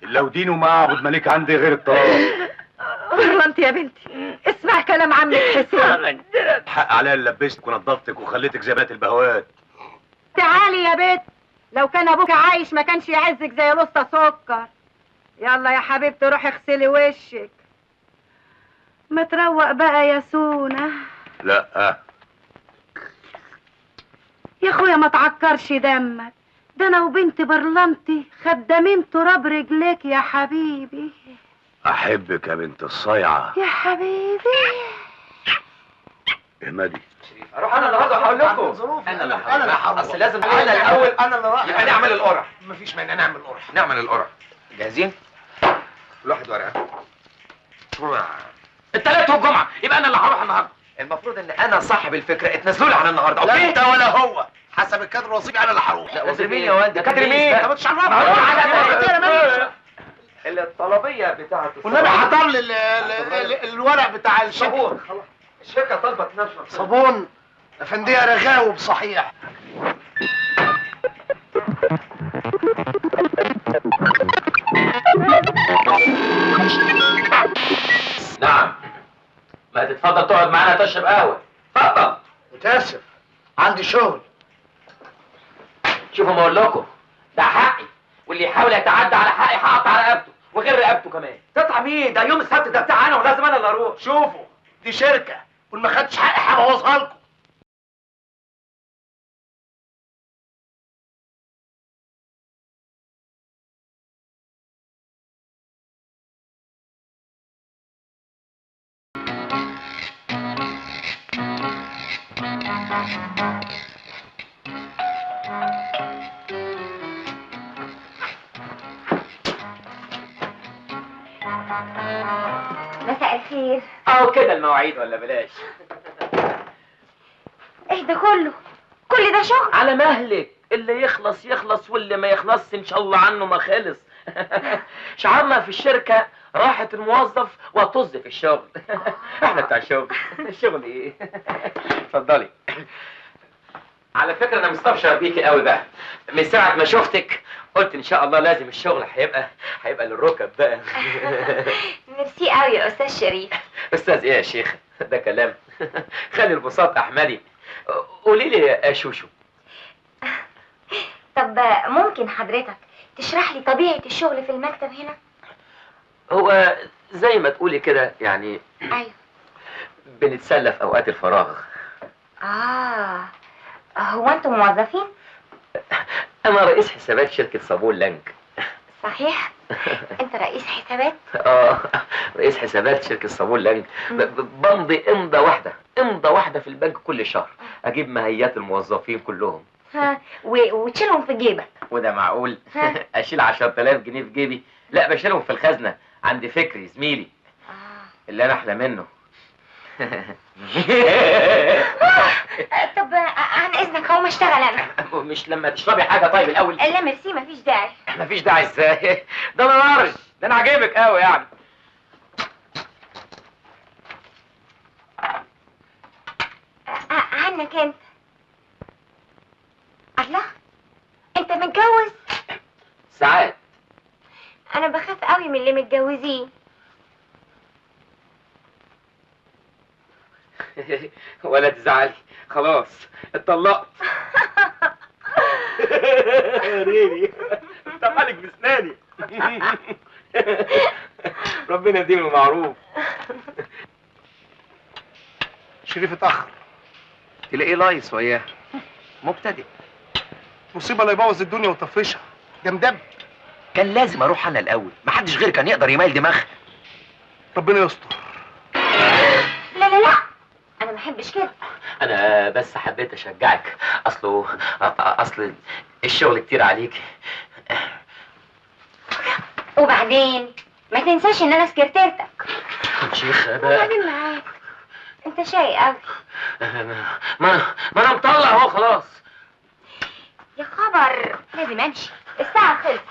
لو دين وما اعبد مالك عندي غير الطلاق. برلانت يا بنتي، اسمع كلام عمك حسين. حق عليا اللي لبستك ونضفتك وخليتك زي بنات البهوات. تعالي يا بنت، لو كان ابوك عايش ما كانش يعزك زي الاسطى سكر. يلا يا حبيبتي روحي اغسلي وشك. ما تروق بقى يا سونا. لا يا اخويا ما تعكرش دمك، ده انا وبنت برلمتي خدامين تراب رجليك يا حبيبي. احبك يا بنت الصيعه يا حبيبي. احمدي. اروح انا النهارده هقول لكم. انا اللي هروح، اصل لازم انا الاول. انا اللي رايح. يبقى نعمل القرعه. مفيش مانع نعمل القرعه. نعمل القرعه. جاهزين؟ كل واحد ورقه. التلات والجمعه، يبقى انا اللي هروح النهارده. المفروض ان انا صاحب الفكره، اتنازلوا لي عن النهارده. لا اوكي؟ انت ولا هو، حسب الكادر الوظيفي انا اللي هروح. لا وزير مين يا والدي؟ كادر مين؟ انت ما تشعرفش. الطلبيه بتاعت والنبي حضر لي الورق بتاع الشركه. صابون. خلاص الشركه طالبه تنشر صابون. افنديه رغاوب صحيح. نعم. ما تتفضل تقعد معانا تشرب قهوه. اتفضل. متاسف، عندي شغل. شوفوا ما اقول لكم، ده حقي، واللي يحاول يتعدى على حقي هقطع رقبته وغير رقبته كمان. تقطع مين؟ ده يوم السبت ده بتاعنا ولازم انا اللي اروح. شوفوا دي شركه، واللي ما خدش حقي هبوظها لكم. الخير. اهو كده المواعيد ولا بلاش. ايه ده كله؟ كل ده شغل؟ على مهلك، اللي يخلص يخلص واللي ما يخلصش ان شاء الله عنه ما خلص. شعارنا في الشركة راحة الموظف وطز في الشغل. احنا بتاع الشغل. الشغل ايه؟ اتفضلي. على فكرة انا مستبشر بيكي قوي بقى، من ساعة ما شفتك قلت ان شاء الله لازم الشغل هيبقى للركب بقى. ميرسي قوي يا استاذ شريف. استاذ ايه يا شيخ؟ ده كلام. خلي البساط احمدي. قولي لي يا شوشو. طب ممكن حضرتك تشرح لي طبيعة الشغل في المكتب هنا؟ هو زي ما تقولي كده يعني. ايوه. بنتسلى في اوقات الفراغ. هو انتم موظفين؟ انا رئيس حسابات شركة صابون لانج. صحيح؟ انت رئيس حسابات؟ رئيس حسابات شركة صابون لانج. بمضي امضة واحدة في البنك كل شهر، اجيب مهيات الموظفين كلهم. وتشيلهم في جيبك؟ وده معقول؟ اشيل 10,000 جنيه في جيبي؟ لا، بشيلهم في الخزنة عند فكري زميلي اللي انا احلى منه. طب عن اذنك هقوم اشتغل انا. مش لما تشربي حاجة طيب الاول؟ لا ميرسي، مفيش داعي. مفيش داعي ازاي؟ ده انا نارش، ده انا عاجبك قوي يعني. عنك انت. الله، انت متجوز؟ ساعات. انا بخاف قوي من اللي متجوزين. ولا تزعلي، خلاص اتطلقت. ريني انت مالك بسناني. ربنا يديم المعروف. شريف اتأخر. تلاقيه لايص وياه مبتدئ. مصيبة لا يبوظ الدنيا ويطفشها، ده مدب. كان لازم اروح انا الاول، محدش غيري كان يقدر يميل دماغها. ربنا يستر. لا انا ما بحبش كده. انا بس حبيت اشجعك، اصل الشغل كتير عليك. وبعدين ما تنساش ان انا سكرتيرتك. شيخ بقى. وبعدين معاك انت شايق قوي. ما انا مطلع اهو خلاص. يا خبر، لازم امشي، الساعة خلصت.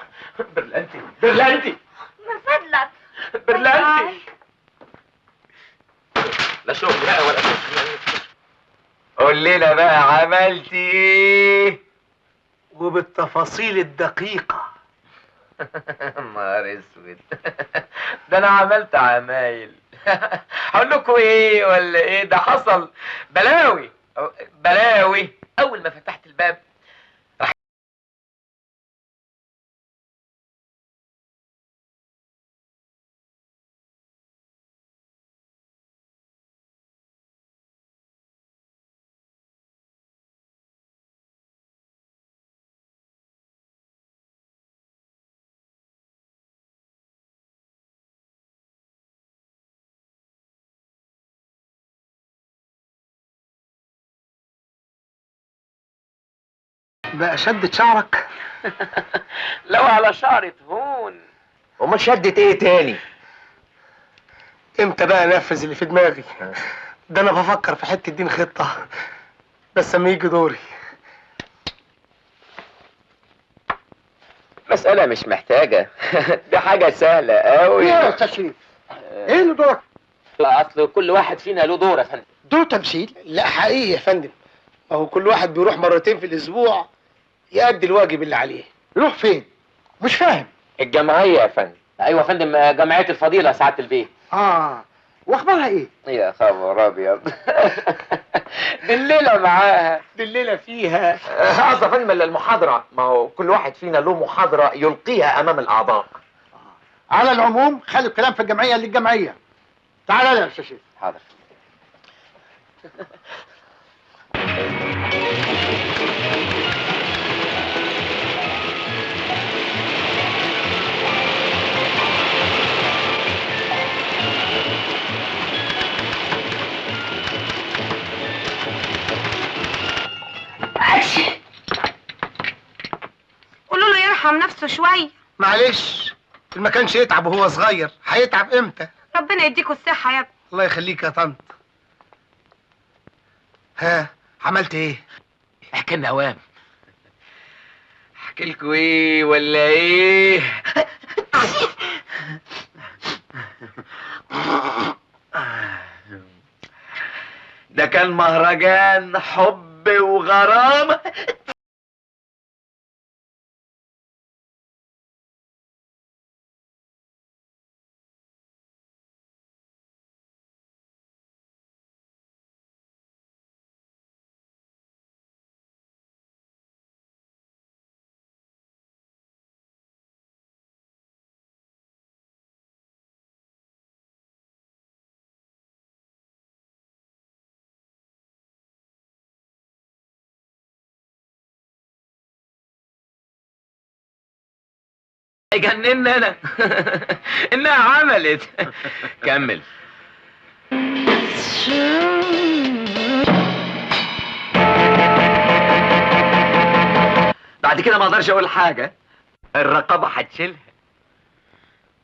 برلانتي من فضلك. برلانتي. لا شغل بقى ولا شغل. قول لنا بقى عملتي ايه؟ وبالتفاصيل الدقيقة. نهار اسود. ده انا عملت عمايل. هقول لكم ايه ولا ايه؟ ده حصل بلاوي. اول ما فتحت الباب بقى شدت شعرك؟ لو على شعرة هون. امال شدت ايه تاني؟ امتى بقى انفذ اللي في دماغي؟ ده انا بفكر في حتة دين خطة، بس اما يجي دوري. مسألة مش محتاجة. دي حاجة سهلة قوي. ايه يا استاذ شريف؟ ايه اللي دورك؟ اصل كل واحد فينا له دور يا فندم. دور تمثيل؟ لا حقيقي يا فندم، ما هو كل واحد بيروح مرتين في الاسبوع يأدي الواجب اللي عليه. يروح فين؟ مش فاهم. الجمعية يا فندم. ايوه يا فندم، جمعية الفضيلة سعادة البيه. واخبارها ايه؟ يا خبر ابيض. دي الليلة معاها، دي الليلة فيها. قصدي يا فندم المحاضرة، ما هو كل واحد فينا له محاضرة يلقيها امام الاعضاء. على العموم خلي الكلام في الجمعية للجمعية. تعال يا استاذ شريف. حاضر. قولوا له يرحم نفسه شوية. معلش، اللي ما كانش يتعب وهو صغير هيتعب امتى؟ ربنا يديكوا الصحة يا ابني. الله يخليك يا طنط. ها عملت ايه؟ احكي لنا اوام. احكي لكم ايه ولا ايه؟ ده كان مهرجان حب وغرام. جننا انا. انها عملت. كمل. بعد كده ما اقدرش اقول حاجه، الرقابه هتشيلها.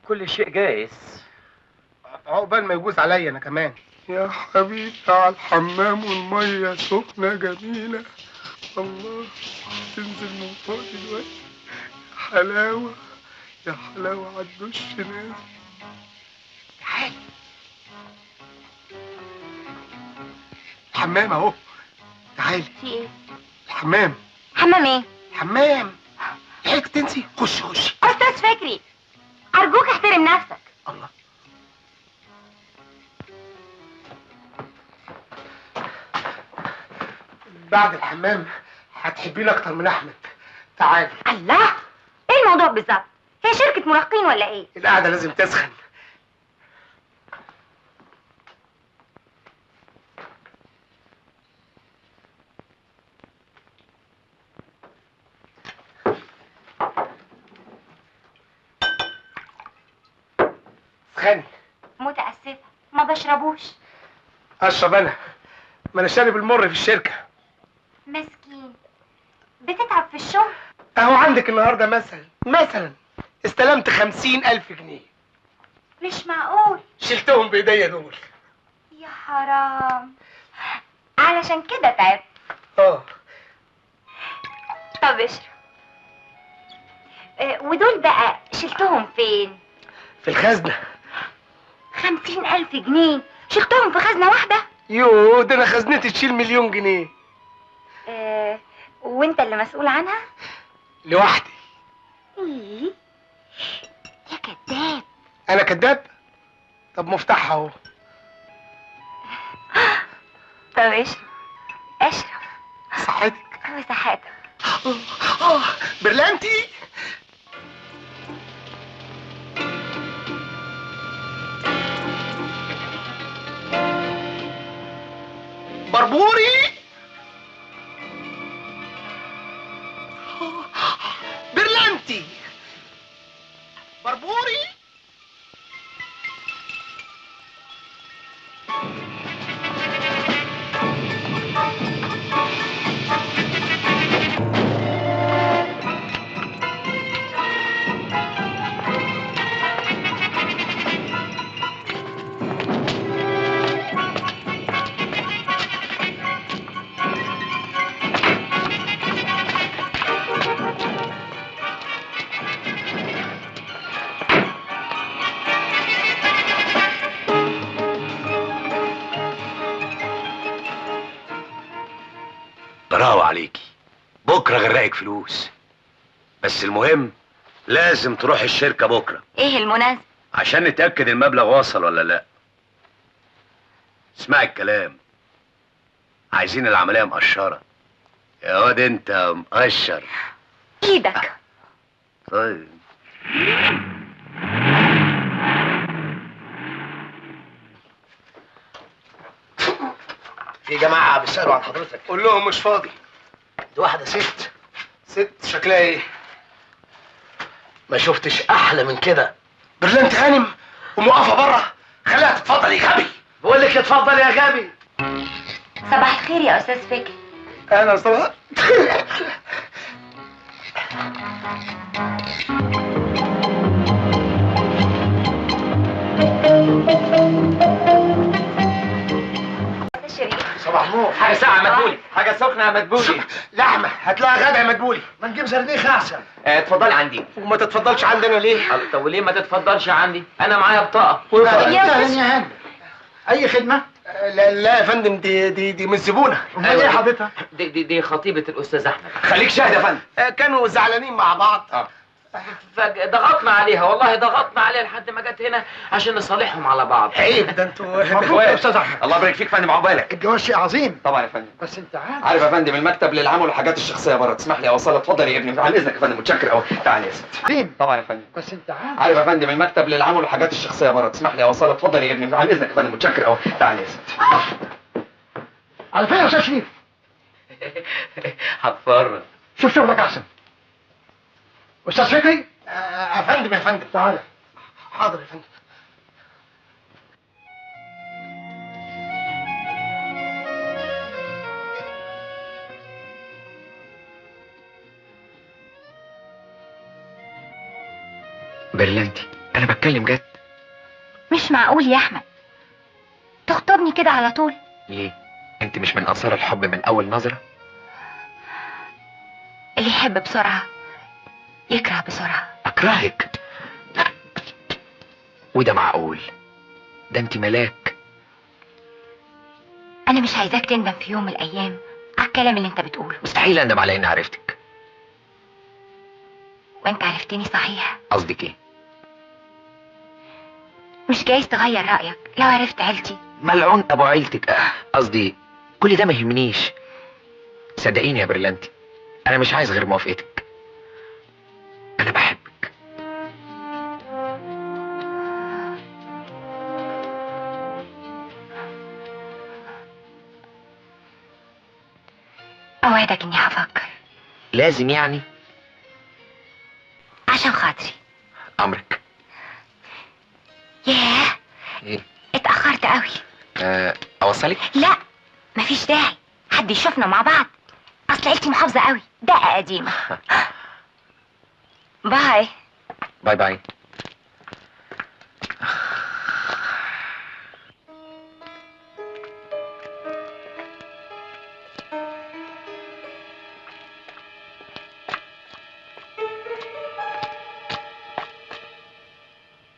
كل شيء جايز. عقبال ما يجوز عليا انا كمان. يا حبيبي على الحمام والميه سخنه جميله. الله تنزل من فوق دلوقتي. حلاوه يا حلاوه على الدش نازل. تعال الحمام اهو. تعالي. في ايه؟ الحمام. حمام ايه؟ حمام. لحقت تنسي؟ خشي خشي. استاذ فكري ارجوك احترم نفسك. الله. بعد الحمام هتحبيني اكتر من احمد. تعالي. الله، ايه الموضوع بالظبط؟ هي شركة مراهقين ولا ايه؟ القعدة لازم تسخن. سخني. متأسفة ما بشربوش. اشرب انا، ما انا شارب المر في الشركة. مسكين بتتعب في الشغل. اهو عندك النهاردة مثلا استلمت 50,000 جنيه. مش معقول. شلتهم بايديا دول. يا حرام، علشان كده تعبت. طب اشرب. ودول بقى شلتهم فين؟ في الخزنة. 50,000 جنيه شلتهم في خزنة واحدة؟ يوه ده انا خزنتي تشيل 1,000,000 جنيه. وانت اللي مسؤول عنها؟ لوحدي. ايه يا كداب. انا كداب؟ طب مفتاحها اهو. طب اشرب اشرب. صحتك. وصحتك. برلانتي. بربوري. برلانتي. بربوري. برافو عليكي، بكره غرقك فلوس. بس المهم لازم تروح الشركه بكره. ايه المناسبة؟ عشان نتاكد المبلغ وصل ولا لا. اسمعي الكلام، عايزين العمليه مقشره. يا واد انت مقشر. ايدك. طيب في جماعة بيسألوا عن حضرتك. قول لهم مش فاضي. دي واحدة ست. ست شكلها ايه؟ ما شفتش أحلى من كده. برلانت غانم وموقفة بره. خليها تتفضل يا غبي. بقول لك اتفضل يا غبي. صباح الخير يا استاذ فكري. انا صباح. صباح النور. حاجه ساقعه مدبولي، حاجه سخنه يا مدبولي. لحمه هتلاقي غدا يا مدبولي. ما نجيب زرنيخ احسن. اتفضلي عندي. وما تتفضلش عندنا ليه؟ طب وليه ما تتفضلش عندي؟ انا معايا بطاقه. يا هاني اي خدمه؟ لا يا فندم، دي مش زبونه. امال ايه حضرتك؟ دي خطيبه الاستاذ احمد. خليك شاهد يا فندم. كانوا زعلانين مع بعض. فضغطنا عليها، والله ضغطنا عليها لحد ما جت هنا عشان نصالحهم على بعض. عيب ده انتوا. مبروك يا استاذ احمد. الله يبارك فيك يا فندم، عقبالك. الجواز شيء عظيم. طبعا يا فندم. بس انت عارف عارف يا فندم، المكتب للعمل والحاجات الشخصيه بره، تسمح لي اوصلها؟ اتفضل يا ابني، عن اذنك يا فندم، متشكر قوي. تعال يا ستي. عظيم. طبعا يا فندم. بس انت عارف عارف يا فندم، المكتب للعمل والحاجات الشخصيه بره، تسمح لي اوصلها؟ اتفضل يا ابني، عن اذنك يا فندم، متشكر قوي. تعال يا ستي. على فين يا استاذ شريف؟ هتفرج. شوف شغلك احسن. استاذ فكري يا فندم يا فندم. تعالى. حاضر يا فندم. برلنتي، انا بتكلم جد. مش معقول يا احمد تخطبني كده على طول. ليه؟ انت مش من انصار الحب من اول نظره؟ اللي يحب بسرعة يكره بسرعة. اكرهك؟ وده معقول؟ ده انت ملاك. انا مش عايزاك تندم في يوم من الايام على الكلام اللي انت بتقوله. مستحيل اندم على اني عرفتك. وانت عرفتني صحيح. قصدك ايه؟ مش جايز تغير رأيك لو عرفت عيلتي. ملعون ابو عيلتك. قصدي كل ده ما يهمنيش. صدقيني يا برلنتي، انا مش عايز غير موافقتك. انا بحبك. اوعدك اني هفكر. لازم يعني؟ عشان خاطري. امرك. ياه ايه؟ اتأخرت قوي. اوصلك؟ لا مفيش داعي حد يشوفنا مع بعض، اصل عيلتي محافظة قوي، دقة قديمة. باي. باي باي.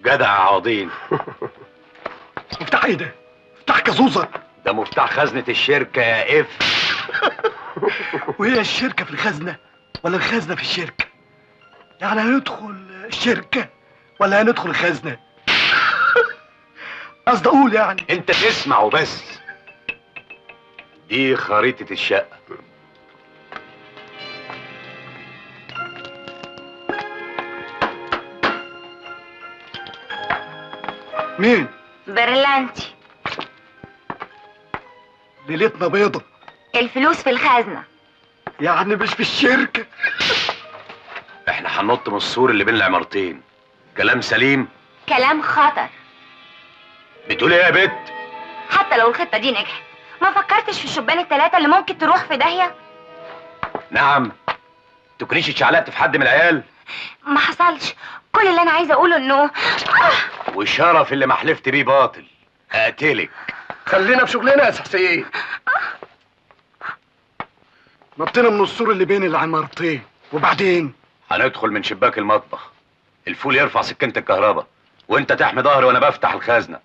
جدع يا عوضين. مفتاح ايه ده؟ مفتاح كازوزة. ده مفتاح خزنة الشركة يا اف. وهي الشركة في الخزنة ولا الخزنة في الشركة؟ يعني هندخل الشركة ولا هندخل الخزنة؟ قصد اقول يعني. انت تسمع وبس. دي خريطة الشقة. مين؟ برلانتي. ليلتنا بيضة. الفلوس في الخزنة. يعني مش في الشركة. احنا هننط من السور اللي بين العمارتين. كلام سليم؟ كلام خطر. بتقول ايه يا بت؟ حتى لو الخطة دي نجحت ما فكرتش في الشبان التلاتة اللي ممكن تروح في داهية؟ نعم. تكونيش اتشعلقت في حد من العيال؟ ما حصلش. كل اللي انا عايزة اقوله انه والشرف اللي ما حلفت بيه باطل. اقتلك. خلينا في شغلنا يا سحسين. نطينا من السور اللي بين العمارتين وبعدين هندخل من شباك المطبخ. الفول يرفع سكينة الكهرباء وانت تحمي ظهري وانا بفتح الخزنة.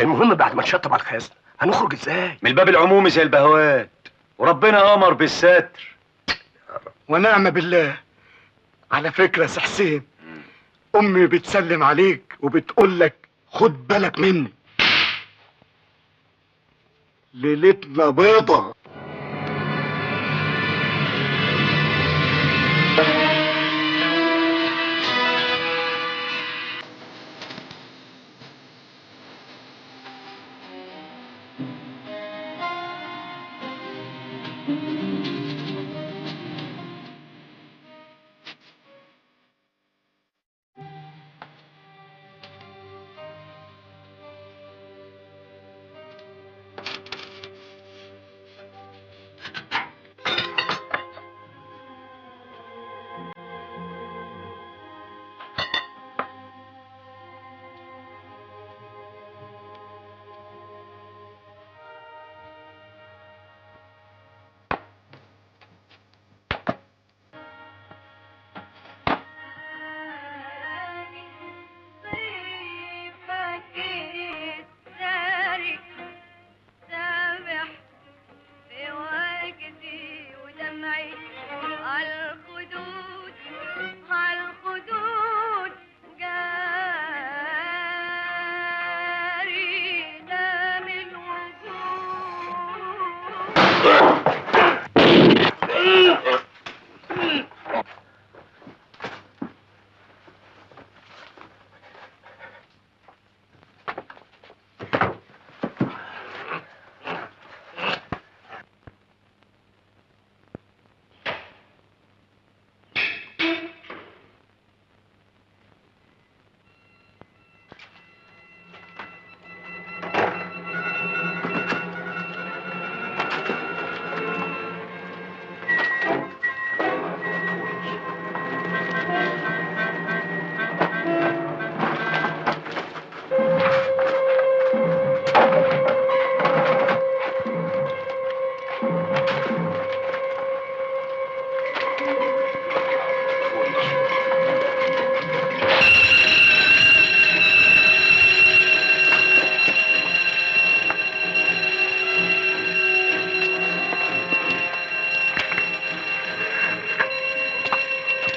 المهم بعد ما نشطب على الخزنة هنخرج ازاي؟ من الباب العمومي زي البهوات. وربنا امر بالستر. ونعم بالله. على فكرة يا سحسين، امي بتسلم عليك وبتقول لك خد بالك مني. ليلتنا بيضة.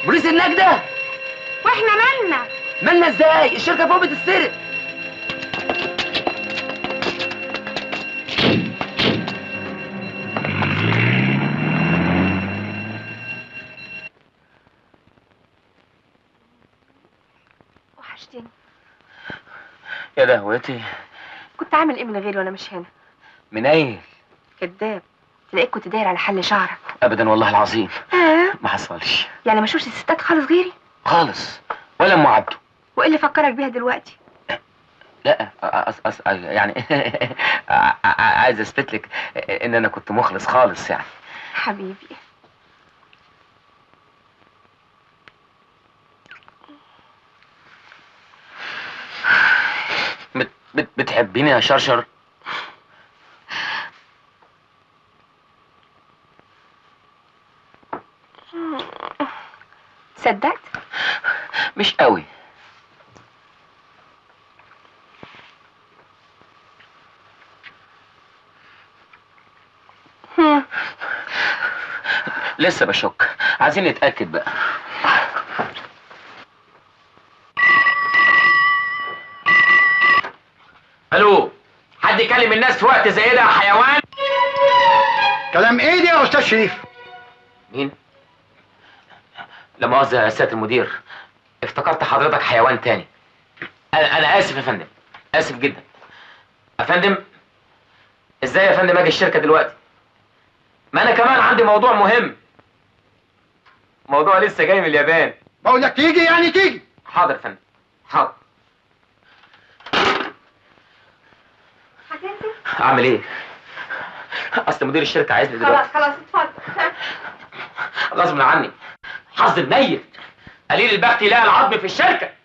بوليس النجدة؟ واحنا مالنا؟ مالنا ازاي؟ الشركة فوق بتتسرق. وحشتني. يا دهوتي. كنت عامل ايه من غيري وانا مش هنا؟ من ايه؟ كداب. تلاقيك كنت داير على حل شعرك. ابدا والله العظيم. ما حصلش. يعني ما شوفش الستات خالص غيري؟ خالص. ولا ام عبده. وايه اللي فكرك بيها دلوقتي؟ لا يعني عايز اثبت لك ان انا كنت مخلص خالص يعني. حبيبي. بتحبيني يا شرشر؟ صدقت؟ مش قوي. لسه بشك، عايزين نتأكد بقى. الو، حد يكلم الناس في وقت زي ده يا حيوان؟ كلام ايه ده يا استاذ شريف؟ مين؟ لا مؤاخذة يا سيادة المدير، افتكرت حضرتك حيوان تاني. أنا آسف يا فندم، آسف جدا. يا فندم، إزاي يا فندم أجي الشركة دلوقتي؟ ما أنا كمان عندي موضوع مهم. موضوع لسه جاي من اليابان. بقول لك تيجي يعني تيجي. حاضر يا فندم، حاضر. هتنزل؟ أعمل إيه؟ أصل مدير الشركة عايزني دلوقتي. خلاص اتفضل. غصب عني، حظ الميت، قليل البخت يلاقي العظم في الشركة.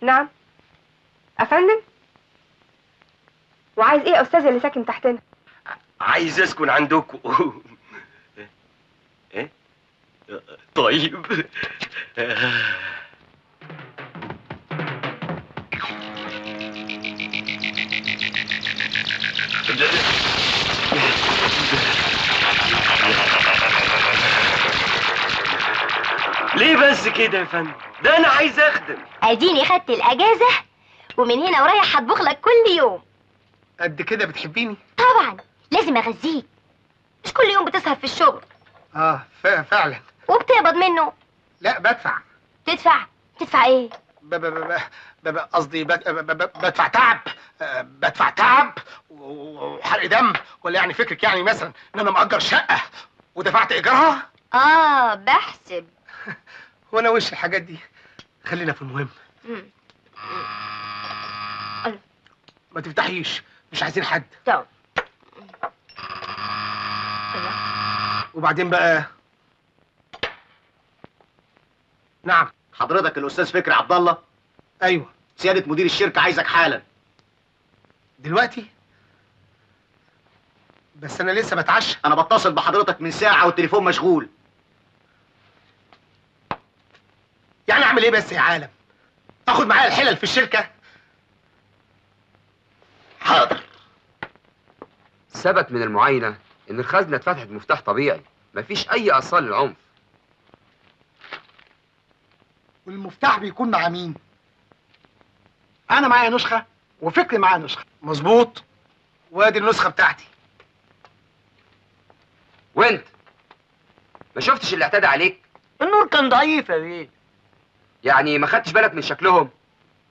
نعم. افندم؟ وعايز ايه يا استاذ اللي ساكن تحتنا؟ عايز اسكن عندكم. ايه؟ طيب. ليه بس كده يا فندم؟ ده انا عايز اخدم. اديني خدت الاجازه ومن هنا ورايح هطبخ لك كل يوم. قد كده بتحبيني؟ طبعا لازم اغذيك، مش كل يوم بتسهر في الشغل. فعلا. وبتقبض منه؟ لا بدفع. تدفع ايه؟ قصدي بدفع تعب. بدفع تعب وحرق دم. ولا يعني فكرك يعني مثلا ان انا مأجر شقة ودفعت ايجارها؟ بحسب. وانا وش الحاجات دي؟ خلينا في المهم. ما تفتحيش، مش عايزين حد. طب وبعدين بقى؟ نعم. حضرتك الاستاذ فكري عبد الله؟ ايوه. سيادة مدير الشركة عايزك حالا. دلوقتي؟ بس انا لسه بتعشى. انا بتصل بحضرتك من ساعة والتليفون مشغول. يعني اعمل ايه بس يا عالم؟ اخد معايا الحلل في الشركة؟ حاضر. ثبت من المعاينة إن الخزنة اتفتحت بمفتاح طبيعي، مفيش أي آثار للعنف. والمفتاح بيكون مع مين؟ أنا معايا نسخة وفكري معاه نسخة. مظبوط، وادي النسخة بتاعتي. وأنت ما شفتش اللي اعتدى عليك؟ النور كان ضعيف يا بيه. يعني ما خدتش بالك من شكلهم؟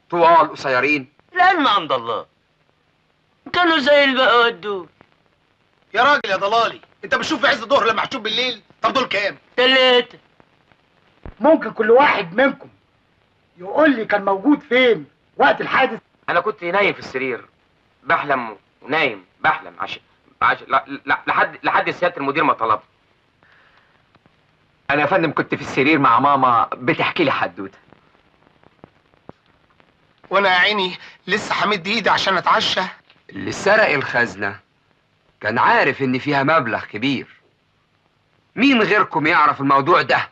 طوال قصيرين؟ العلم عند الله، كانوا زي البقوات دول. يا راجل يا ضلالي، انت بتشوف في عز الظهر لما هتشوف بالليل؟ طب دول كام؟ 3. ممكن كل واحد منكم يقول لي كان موجود فين وقت الحادث؟ انا كنت نايم في السرير، بحلم ونايم بحلم عشان لحد سياده المدير ما طلب. انا يا فندم كنت في السرير مع ماما بتحكي لي حدوته. وانا يا عيني لسه همد ايدي عشان اتعشى. اللي سرق الخزنة كان عارف ان فيها مبلغ كبير. مين غيركم يعرف الموضوع ده؟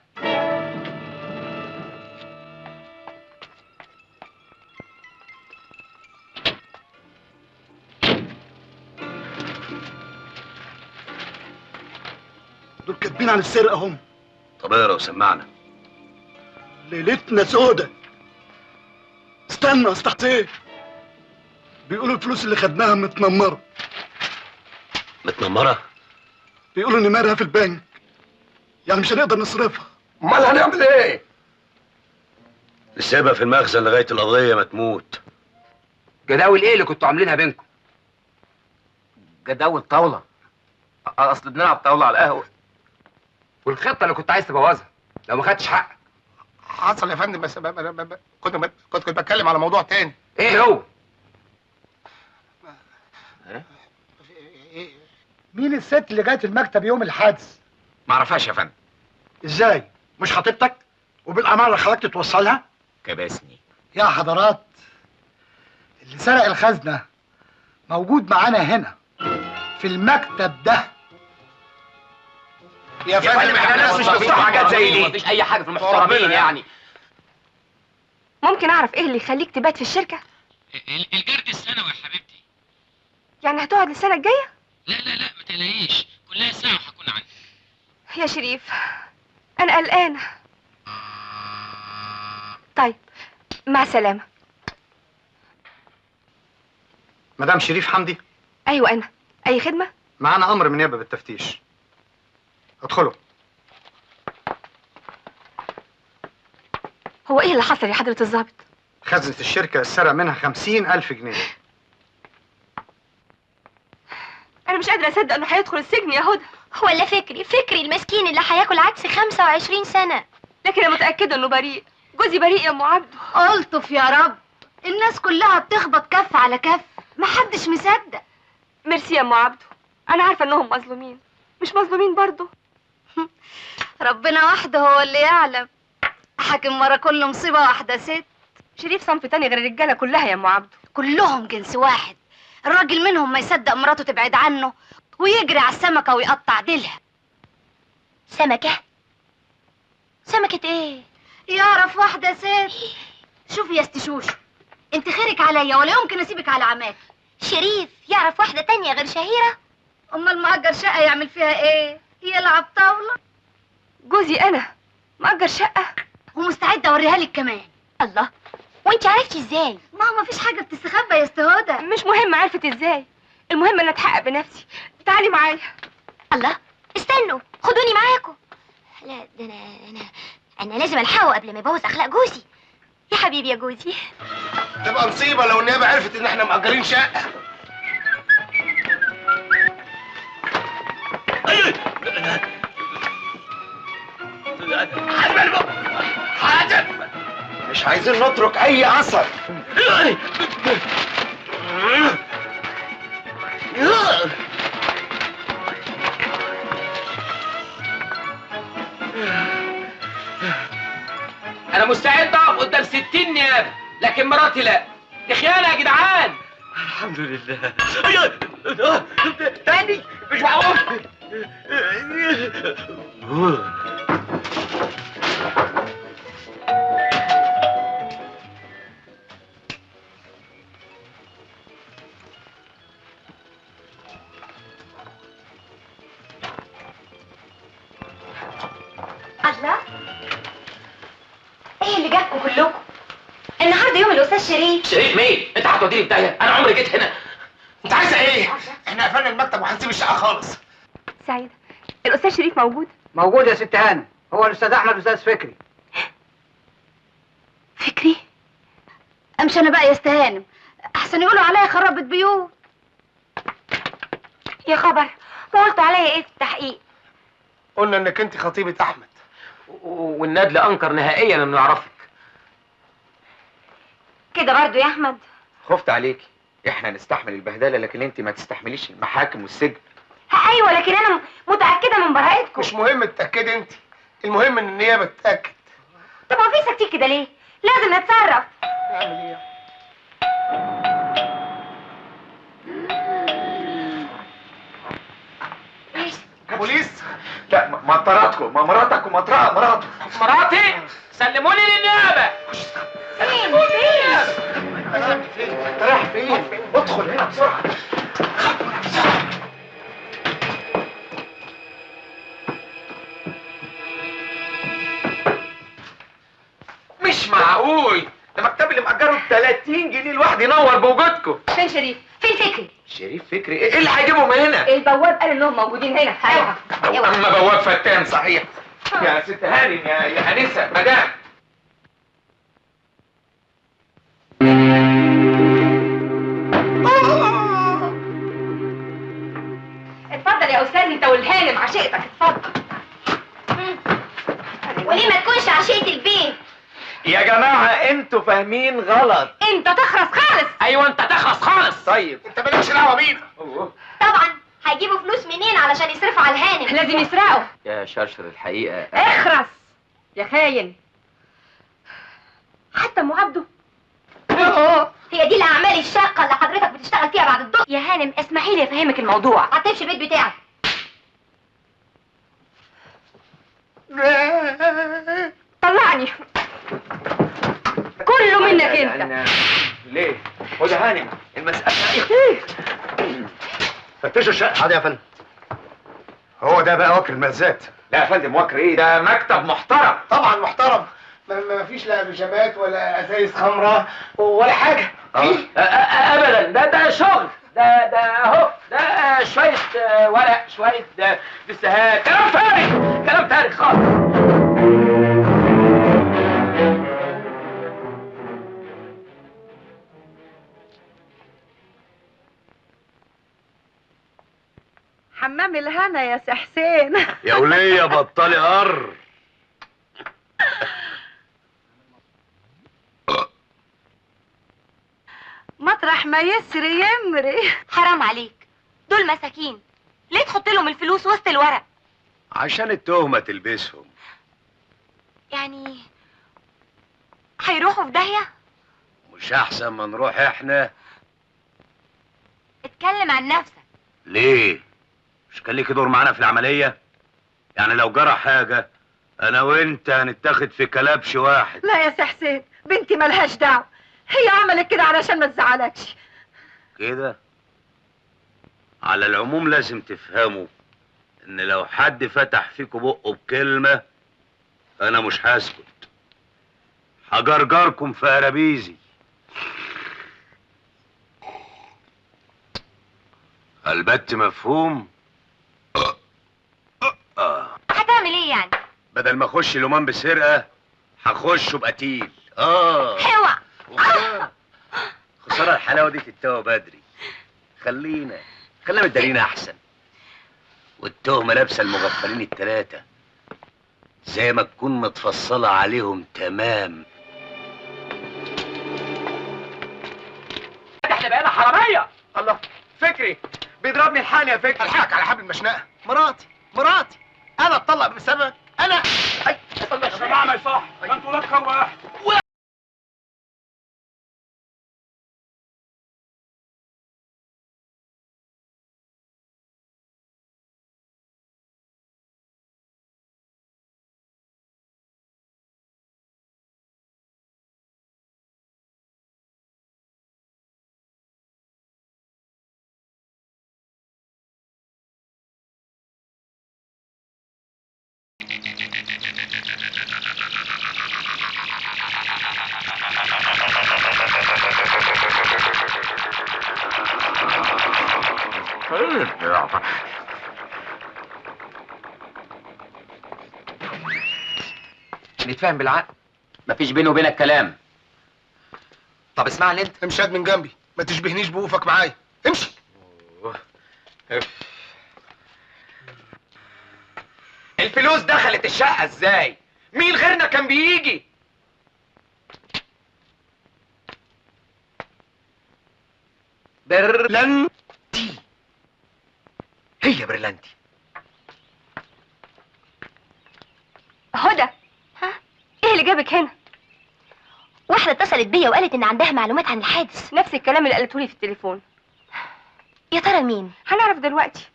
دول كاتبين عن السرقة هم. طب اقرا وسمعنا. ليلتنا سودة. استنى تحت ايه؟ بيقولوا الفلوس اللي خدناها متنمرة. متنمرة؟ بيقولوا نمرها في البنك، يعني مش هنقدر نصرفها. امال هنعمل ايه؟ نسيبها في المخزن لغاية القضية ما تموت. جداول ايه اللي كنتوا عاملينها بينكم؟ جداول طاوله، اصل بنلعب طاوله على القهوه. والخطة اللي كنت عايز تبوظها لو ما خدتش حقك. حصل يا فندم، بس كنت بتكلم على موضوع تاني. ايه هو؟ مين الست اللي جات المكتب يوم الحادث؟ معرفهاش يا فندم. ازاي؟ مش خطيبتك؟ وبالأمارة خلقت توصلها؟ كبسني. يا حضرات، اللي سرق الخزنة موجود معانا هنا في المكتب ده. يا فندم احنا ناس مش بنفتح حاجات زي دي. مفيش اي حاجه في المحترمين يعني. ممكن اعرف ايه اللي يخليك تبات في الشركه؟ الجرد السنوي يا حبيبتي. يعني هتقعد السنه الجايه؟ لا ما تقلقيش، كلها ساعه وهكون عندك. يا شريف انا قلقانه. طيب مع السلامه. مدام شريف حمدي؟ ايوه انا. اي خدمه؟ معانا امر من نيابه بالتفتيش. ادخلوا. هو ايه اللي حصل يا حضره الضابط؟ خزنة الشركة اتسرق منها 50,000 جنيه. انا مش قادره اصدق انه هيدخل السجن يا هدى. ولا فكري المسكين اللي هياكل عدس 25 سنه. لكن انا متاكده انه بريء. جوزي بريء يا ام عبده. الطف يا رب، الناس كلها بتخبط كف على كف، محدش مصدق. ميرسي يا ام عبده، انا عارفه انهم مظلومين. مش مظلومين برضه؟ ربنا وحده هو اللي يعلم. حاكم ورا كل مصيبه واحده ست. شريف صنف تاني غير الرجاله كلها يا ام عبده. كلهم جنس واحد. الراجل منهم ما يصدق مراته تبعد عنه ويجري على السمكه ويقطع ديلها. سمكه ايه؟ يعرف واحده ست. شوفي يا استشوشو، انت خيرك عليا ولا يمكن اسيبك على عماك. شريف يعرف واحده تانية غير شهيره؟ امال مأجر شقه يعمل فيها ايه؟ يلعب طاوله. جوزي انا مأجر شقه ومستعده اوريها لك كمان. الله، وانت عرفتي ازاي؟ ما هو مفيش حاجه بتستخبى يا استهدى. مش مهم عرفت ازاي، المهم ان اتحقق بنفسي. تعالي معايا. الله، استنوا خدوني معاكم. لا ده انا لازم الحقه قبل ما يبوظ اخلاق جوزي. يا حبيبي يا جوزي. تبقى مصيبه لو النيابه عرفت ان احنا مأجرين شقه. حاجب، مش عايزين نترك اي اثر. انا مستعد اقف قدام 60 نيابه، لكن مراتي لا. دي خيانه يا جدعان. الحمد لله. تاني مش معقول. الله، ايه اللي جابكم كلكم؟ النهارده يوم الاستاذ شريف. شريف مين؟ انت هتوديني في داهيه، انا عمري جيت هنا. انت عايزه ايه؟ احنا قفلنا المكتب وهنسيب الشقه خالص. سعيده، الاستاذ شريف موجود؟ موجود يا ست هانم. هو الاستاذ احمد والاستاذ فكري. فكري؟ امشي انا بقى يا استهانم، احسن يقولوا عليا خربت بيوت. يا خبر، ما قلتوا عليا ايه في التحقيق؟ قلنا انك انت خطيبه احمد. والندل انكر نهائيا انه يعرفك. كده برضو يا احمد؟ خفت عليكي. احنا نستحمل البهدله لكن انت ما تستحمليش المحاكم والسجن. ايوه لكن انا متاكده من براءتكم. مش مهم تتاكدي انت، المهم ان النيابه تتاكد. طب هو في ساكتين كده ليه؟ لازم نتصرف. نعمل ايه؟ بوليس؟ لا مراتكم، مراتك ومطرقه مراته. مراتي سلموني للنيابه. فين؟ انت رايح فين؟ ادخل هنا بسرعه. مش معقول، ده مكتب اللي مأجره ب 30 جنيه الواحد ينور بوجودكم. فين شريف؟ فين فكري؟ شريف فكري؟ ايه اللي هيجيبهم هنا؟ البواب قال انهم موجودين هنا. ايوه اما بواب فتان صحيح. يا ست هانم يا انسه مدام. اتفضل يا استاذ انت والهانم عشيقتك، اتفضل. وليه ما تكونش عشية البيت؟ يا جماعه انتوا فاهمين غلط. انت تخرس خالص. ايوه انت تخلص خالص. طيب انت مالكش دعوه بينا. طبعا هيجيبوا فلوس منين علشان يصرفوا على الهانم؟ لازم يسرقوا. يا شرشر الحقيقه اخرس يا خاين. حتى ام عبده. هي دي الاعمال الشاقه اللي حضرتك بتشتغل فيها بعد الظهر. يا هانم اسمحي لي افهمك الموضوع. هتمشي البيت بتاعك. طلعني كله منك انت. ليه؟ خد يا هانم المساله. فتشوا الشقه. حاضر يا فندم. هو ده بقى وكر المزات. لا يا فندم وكر ايه؟ ده مكتب محترم. طبعا محترم. ما فيش لا بيجامات ولا ازايز خمره ولا حاجه. ابدا، ده شغل. ده اهو، ده شويه ورق، شويه لسهات، كلام فارغ، كلام فارغ خالص. حمام الهنا يا سي حسين. يا ولية بطلي قر. مطرح ما يسري يمري. حرام عليك، دول مساكين، ليه تحط لهم الفلوس وسط الورق؟ عشان التهمة تلبسهم. يعني هيروحوا في داهية؟ مش احسن ما نروح احنا؟ اتكلم عن نفسك. ليه؟ مش كان ليكي دور معانا في العملية؟ يعني لو جرى حاجة انا وانت هنتاخد في كلبش واحد. لا يا سي حسين، بنتي ملهاش دعوه، هي عملت كده علشان ما تزعلكش. كده؟ على العموم لازم تفهموا ان لو حد فتح فيكوا بقه بكلمة انا مش هسكت، هجرجركم في قرابيزي. البت مفهوم؟ هتعمل ايه يعني؟ بدل ما اخش اليومان بسرقة هخشه بقتيل. اوعى. خسارة الحلاوة دي تتوه بدري. خلينا متدارينا احسن. والتهمة لابسة المغفلين التلاتة زي ما تكون متفصلة عليهم تمام. احنا بقينا حراميه. الله، فكري بيضربني الحان يا فكري. الحقك على حبل المشنقه. مراتي انا اتطلق بسببك انا. يا جماعه ما يصح، انتوا ولاد كام واحد؟ نتفاهم بالعقل. مفيش بيني وبينك كلام. طب اسمعني انت. امشي من جنبي، ما تشبهنيش بوقوفك معايا. امشي. الفلوس دخلت الشقة ازاي؟ مين غيرنا كان بيجي؟ برلانتي. هي برلانتي. هدى، ايه اللي جابك هنا؟ واحدة اتصلت بيا وقالت ان عندها معلومات عن الحادث. نفس الكلام اللي قالته لي في التليفون. يا ترى مين؟ هنعرف دلوقتي،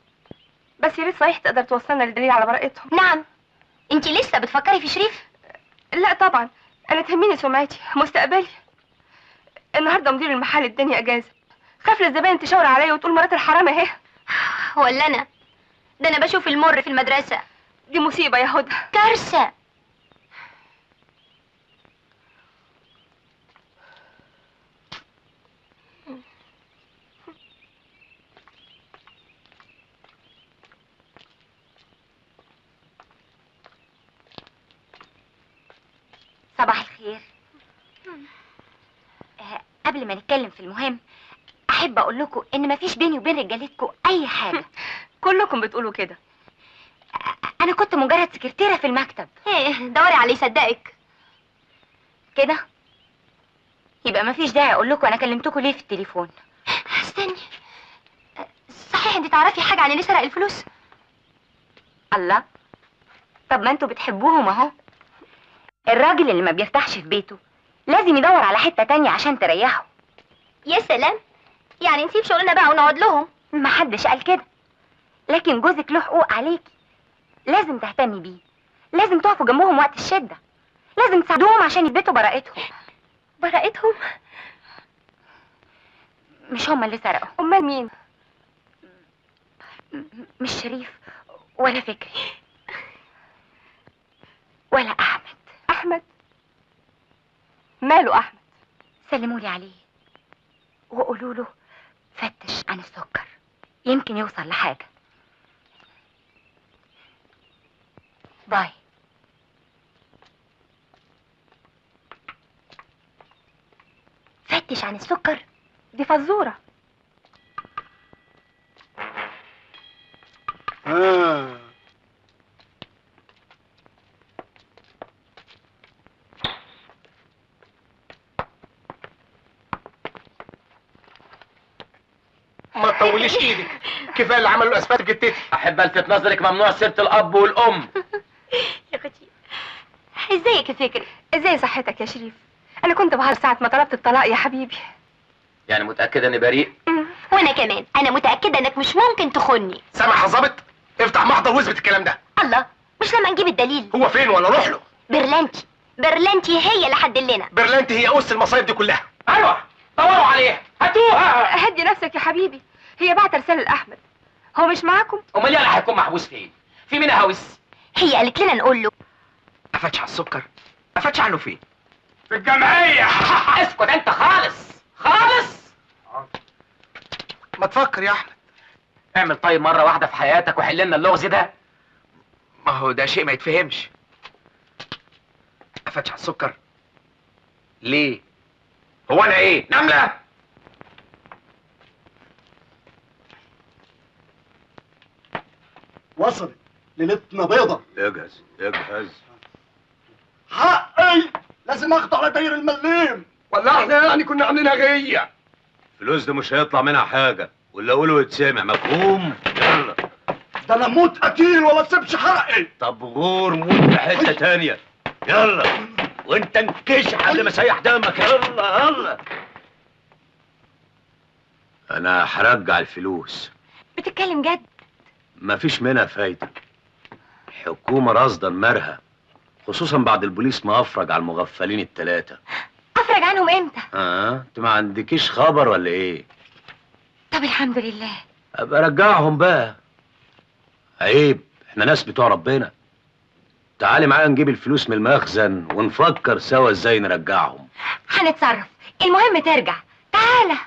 بس يا ريت صحيح تقدر توصلنا للدليل على براءتهم. نعم. انتي لسه بتفكري في شريف؟ لا طبعا، انا تهمني سمعتي، مستقبلي. النهارده مدير المحل اداني اجازه، خاف الزباين تشاور عليا وتقول مرات الحرام اهي. ولا انا؟ ده انا بشوف المر في المدرسة. دي مصيبة يا هدى، كارثة. صباح الخير. قبل ما نتكلم في المهم، احب اقول لكم ان مفيش بيني وبين رجالتكم اي حاجه. كلكم بتقولوا كده. انا كنت مجرد سكرتيره في المكتب. دوري عليه يصدقك كده. يبقى مفيش داعي اقول لكم انا كلمتكم ليه في التليفون. استني، صحيح انت تعرفي حاجه عن اللي سرق الفلوس؟ الله، طب ما انتوا بتحبوهم اهو. الراجل اللي ما بيرتاحش في بيته لازم يدور على حته تانية عشان تريحه. يا سلام، يعني نسيب شغلنا بقى ونقعد لهم؟ محدش قال كده، لكن جوزك له حقوق عليكي، لازم تهتمي بيه، لازم تقفوا جنبهم وقت الشده، لازم تساعدوهم عشان يثبتوا براءتهم. براءتهم؟ مش هما اللي سرقوا. امال مين؟ مش شريف ولا فكري ولا احمد. احمد؟ ماله احمد؟ سلمولي عليه وقولوا له فتش عن السكر، يمكن يوصل لحاجه. باي. فتش عن السكر؟ دي فزوره. ما تطوليش ايدك، كفايه اللي عملوا الاسفات جتتي. احب الفت نظرك، ممنوع سيره الاب والام. يا اختي، ازيك يا فكري؟ ازاي صحتك يا شريف؟ انا كنت بهار ساعه ما طلبت الطلاق يا حبيبي. يعني متاكده اني بريء؟ وانا كمان انا متاكده انك مش ممكن تخوني. سامح يا ظابط، افتح محضر واثبت الكلام ده. الله، مش لما نجيب الدليل؟ هو فين ولا روح له؟ برلانتي هي اللي حدلنا. برلانتي هي اس المصايب دي كلها. ايوه، دوروا عليها، هاتوها. هدي نفسك يا حبيبي، هي بعت رساله لاحمد، هو مش معاكم؟ امال يعني هيكون محبوس فين؟ في مين هاوس؟ هي قالت لنا نقول له. افتش على السكر؟ افتش عنه فين؟ في الجمعيه. اسكت انت خالص خالص. ما تفكر يا احمد. اعمل طيب مره واحده في حياتك وحل لنا اللغز ده. ما هو ده شيء ما يتفهمش. افتش على السكر؟ ليه؟ هو انا ايه، نمله؟ وصلت ليلتنا بيضة. اجهز اجهز. حقي لازم اخده على داير المليم. ولا احنا يعني كنا عاملينها غيه؟ الفلوس دي مش هيطلع منها حاجه، واللي اقوله يتسمع، مفهوم؟ يلا. ده انا موت قتيل ولا تسيبش حقي. طب غور موت في حته تانيه. يلا وانت انكش قبل ما اسيح دمك. يلا يلا. انا هرجع الفلوس. بتتكلم جد؟ مفيش منها فايده. الحكومه راصده المرهى، خصوصا بعد البوليس ما افرج على المغفلين الثلاثه. افرج عنهم امتى؟ انت ما عندكيش خبر ولا ايه؟ طب الحمد لله. ابقى رجعهم بقى. عيب، احنا ناس بتوع ربنا. تعالي معايا نجيب الفلوس من المخزن ونفكر سوا ازاي نرجعهم. هنتصرف، المهم ترجع. تعالى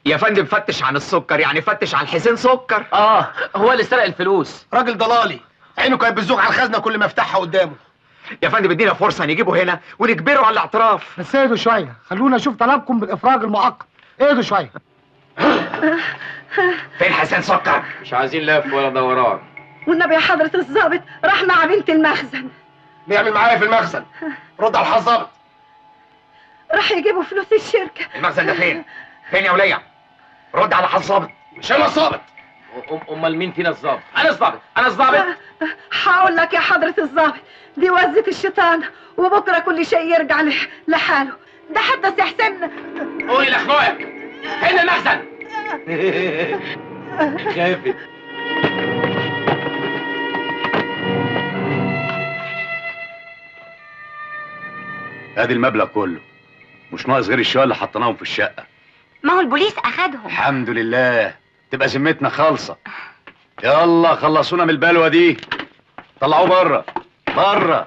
يا فندم. فتش عن السكر يعني فتش عن حسين سكر. هو اللي سرق الفلوس. راجل ضلالي، عينه كانت بتزوغ على الخزنه كل ما افتحها قدامه. يا فندم ادينا فرصه نجيبه هنا ونجبره على الاعتراف. بس اهدوا شويه، خلونا نشوف طلبكم بالافراج المؤقت. اهدوا شويه. فين حسين سكر؟ مش عايزين لف ولا دوران. والنبي يا حضرة الضابط راح مع بنت المخزن. بيعمل معايا في المخزن؟ رد على الضابط. راح يجيبوا فلوس الشركة. المخزن ده فين؟ فين يا ولية؟ رد على الظابط. مش انا الظابط. امال مين فينا الظابط؟ انا الظابط، انا الظابط. هقول لك يا حضرة الظابط، دي وزة الشيطان، وبكره كل شيء يرجع لحاله. ده حتى سي حسين. قولي لاخويا فين المخزن؟ خافت. ادي المبلغ كله، مش ناقص غير الشوية اللي حطيناهم في الشقة. ما هو البوليس اخدهم. الحمد لله، تبقى ذمتنا خالصة. يلا خلصونا من البلوة دي، طلعوه بره بره.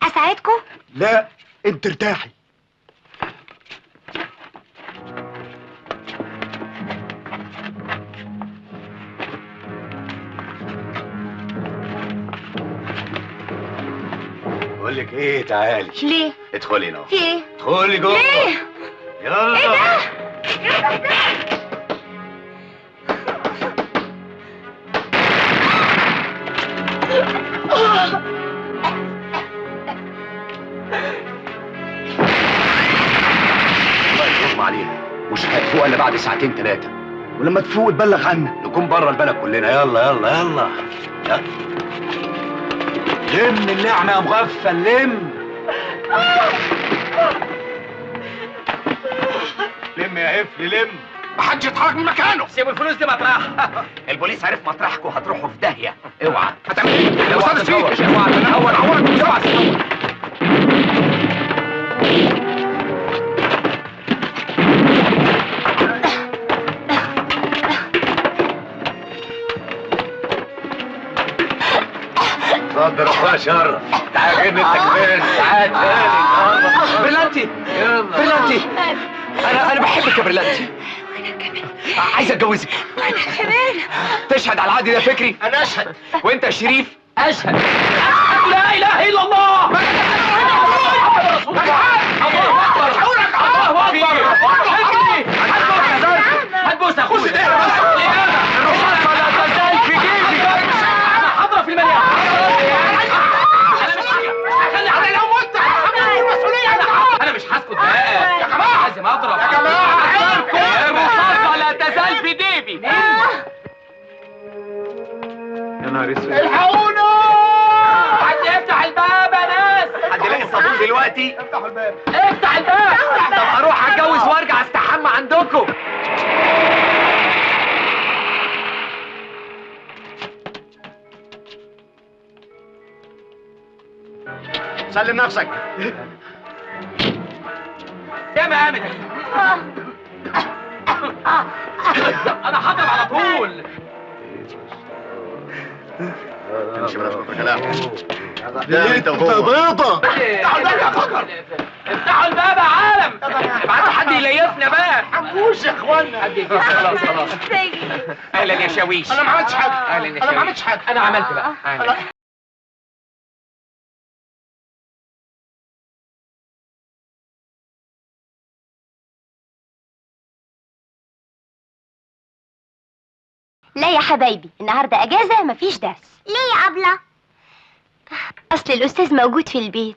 اساعدكم؟ لا انت ارتاحي. بقول لك ايه، تعالي. ليه؟ ادخلي هنا. في ايه؟ ادخلي جوه. ليه؟ يلا. ايه ده؟ الله عليها، مش هتفوق الا بعد ساعتين ثلاثة، ولما تفوق تبلغ عنا. نكون بره البلد كلنا. يلا يلا يلا. لم اللحمة يا مغفل، لم. لم يا قفل، لم. محدش يتحرك من مكانه. سيبوا الفلوس دي مطرحها. البوليس عرف مطرحكم وهتروحوا في داهيه. اوعى هتعمل ايه؟ اوعى استاذ تتهور. فيك. اوعى تتهور. اوعى تتهور. اتفضل يا اخويا شرف. تعال جيب انت كمان. تعال تاني. بريلانتي، بريلانتي، انا بحبك يا بريلانتي. عايز اتجوزك. كمان تشهد على العقد ده فكري؟ انا اشهد. وانت يا شريف؟ اشهد. لا اله الا الله. هتبوس اخويا. الرصاصه لا تزال في جيبي. انا حاضره في المليان. انا مش هخلي علي لو مت هتحمل المسؤوليه. انا مش هسكت بقى يا جماعه. لازم اضرب يا جماعه. الرصاصه لا تزال في جيبي. يا نهار اسود. الحقونا. حد يفتح الباب يا ناس. حد يلاقي الصابون دلوقتي؟ افتحوا الباب. افتح الباب. طب اروح اتجوز وارجع استحمى عندكم. سلم نفسك. يا مامد. انا هضرب على طول. امشي بلاش من كلام. انت بيضة. افتحوا الباب يا فكر. افتحوا الباب يا عالم. ابعتوا حد يليفنا بقى. حنبوش يا اخوانا. حد يجي. خلاص خلاص. اهلا يا شاويش. انا ما عملتش حاجه. اهلا يا انا ما شاويش. عملتش حاجه. انا عملت بقى. أهلاً. لا يا حبايبي، النهارده اجازه مفيش درس. ليه يا ابله؟ اصل الاستاذ موجود في البيت.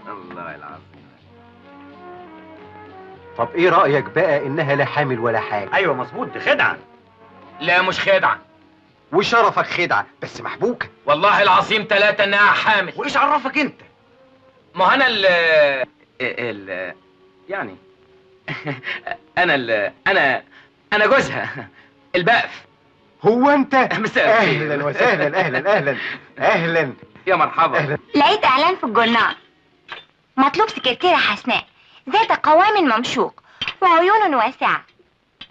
الله العظيم. طب ايه رأيك بقى انها لا حامل ولا حاجة؟ ايوه مظبوط، دي خدعه. لا مش خدعه. وشرفك خدعة بس محبوكة. والله العظيم 3 انها حامل. وايش عرفك انت؟ ما انا يعني انا جوزها البقف. هو انت؟ مساء الخير. اهلا وسهلا. اهلا اهلا. يا مرحبا. لقيت اعلان في الجورنال، مطلوب سكرتيرة حسناء ذات قوام ممشوق وعيون واسعة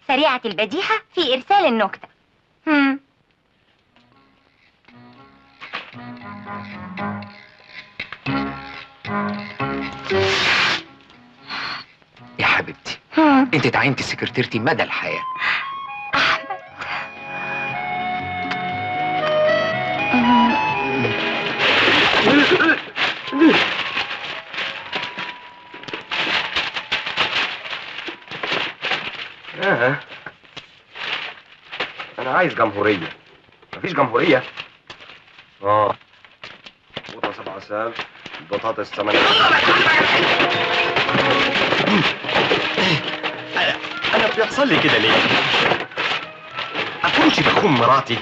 سريعة البديهة في ارسال النكتة. يا حبيبتي، انت تعينتي سكرتيرتي مدى الحياة. انا عايز جمهوريه. مفيش جمهوريه؟ بوطه 7 سال، بطاطس 8. انا بيحصل لي كده ليه؟ اكونش بخون مراتي؟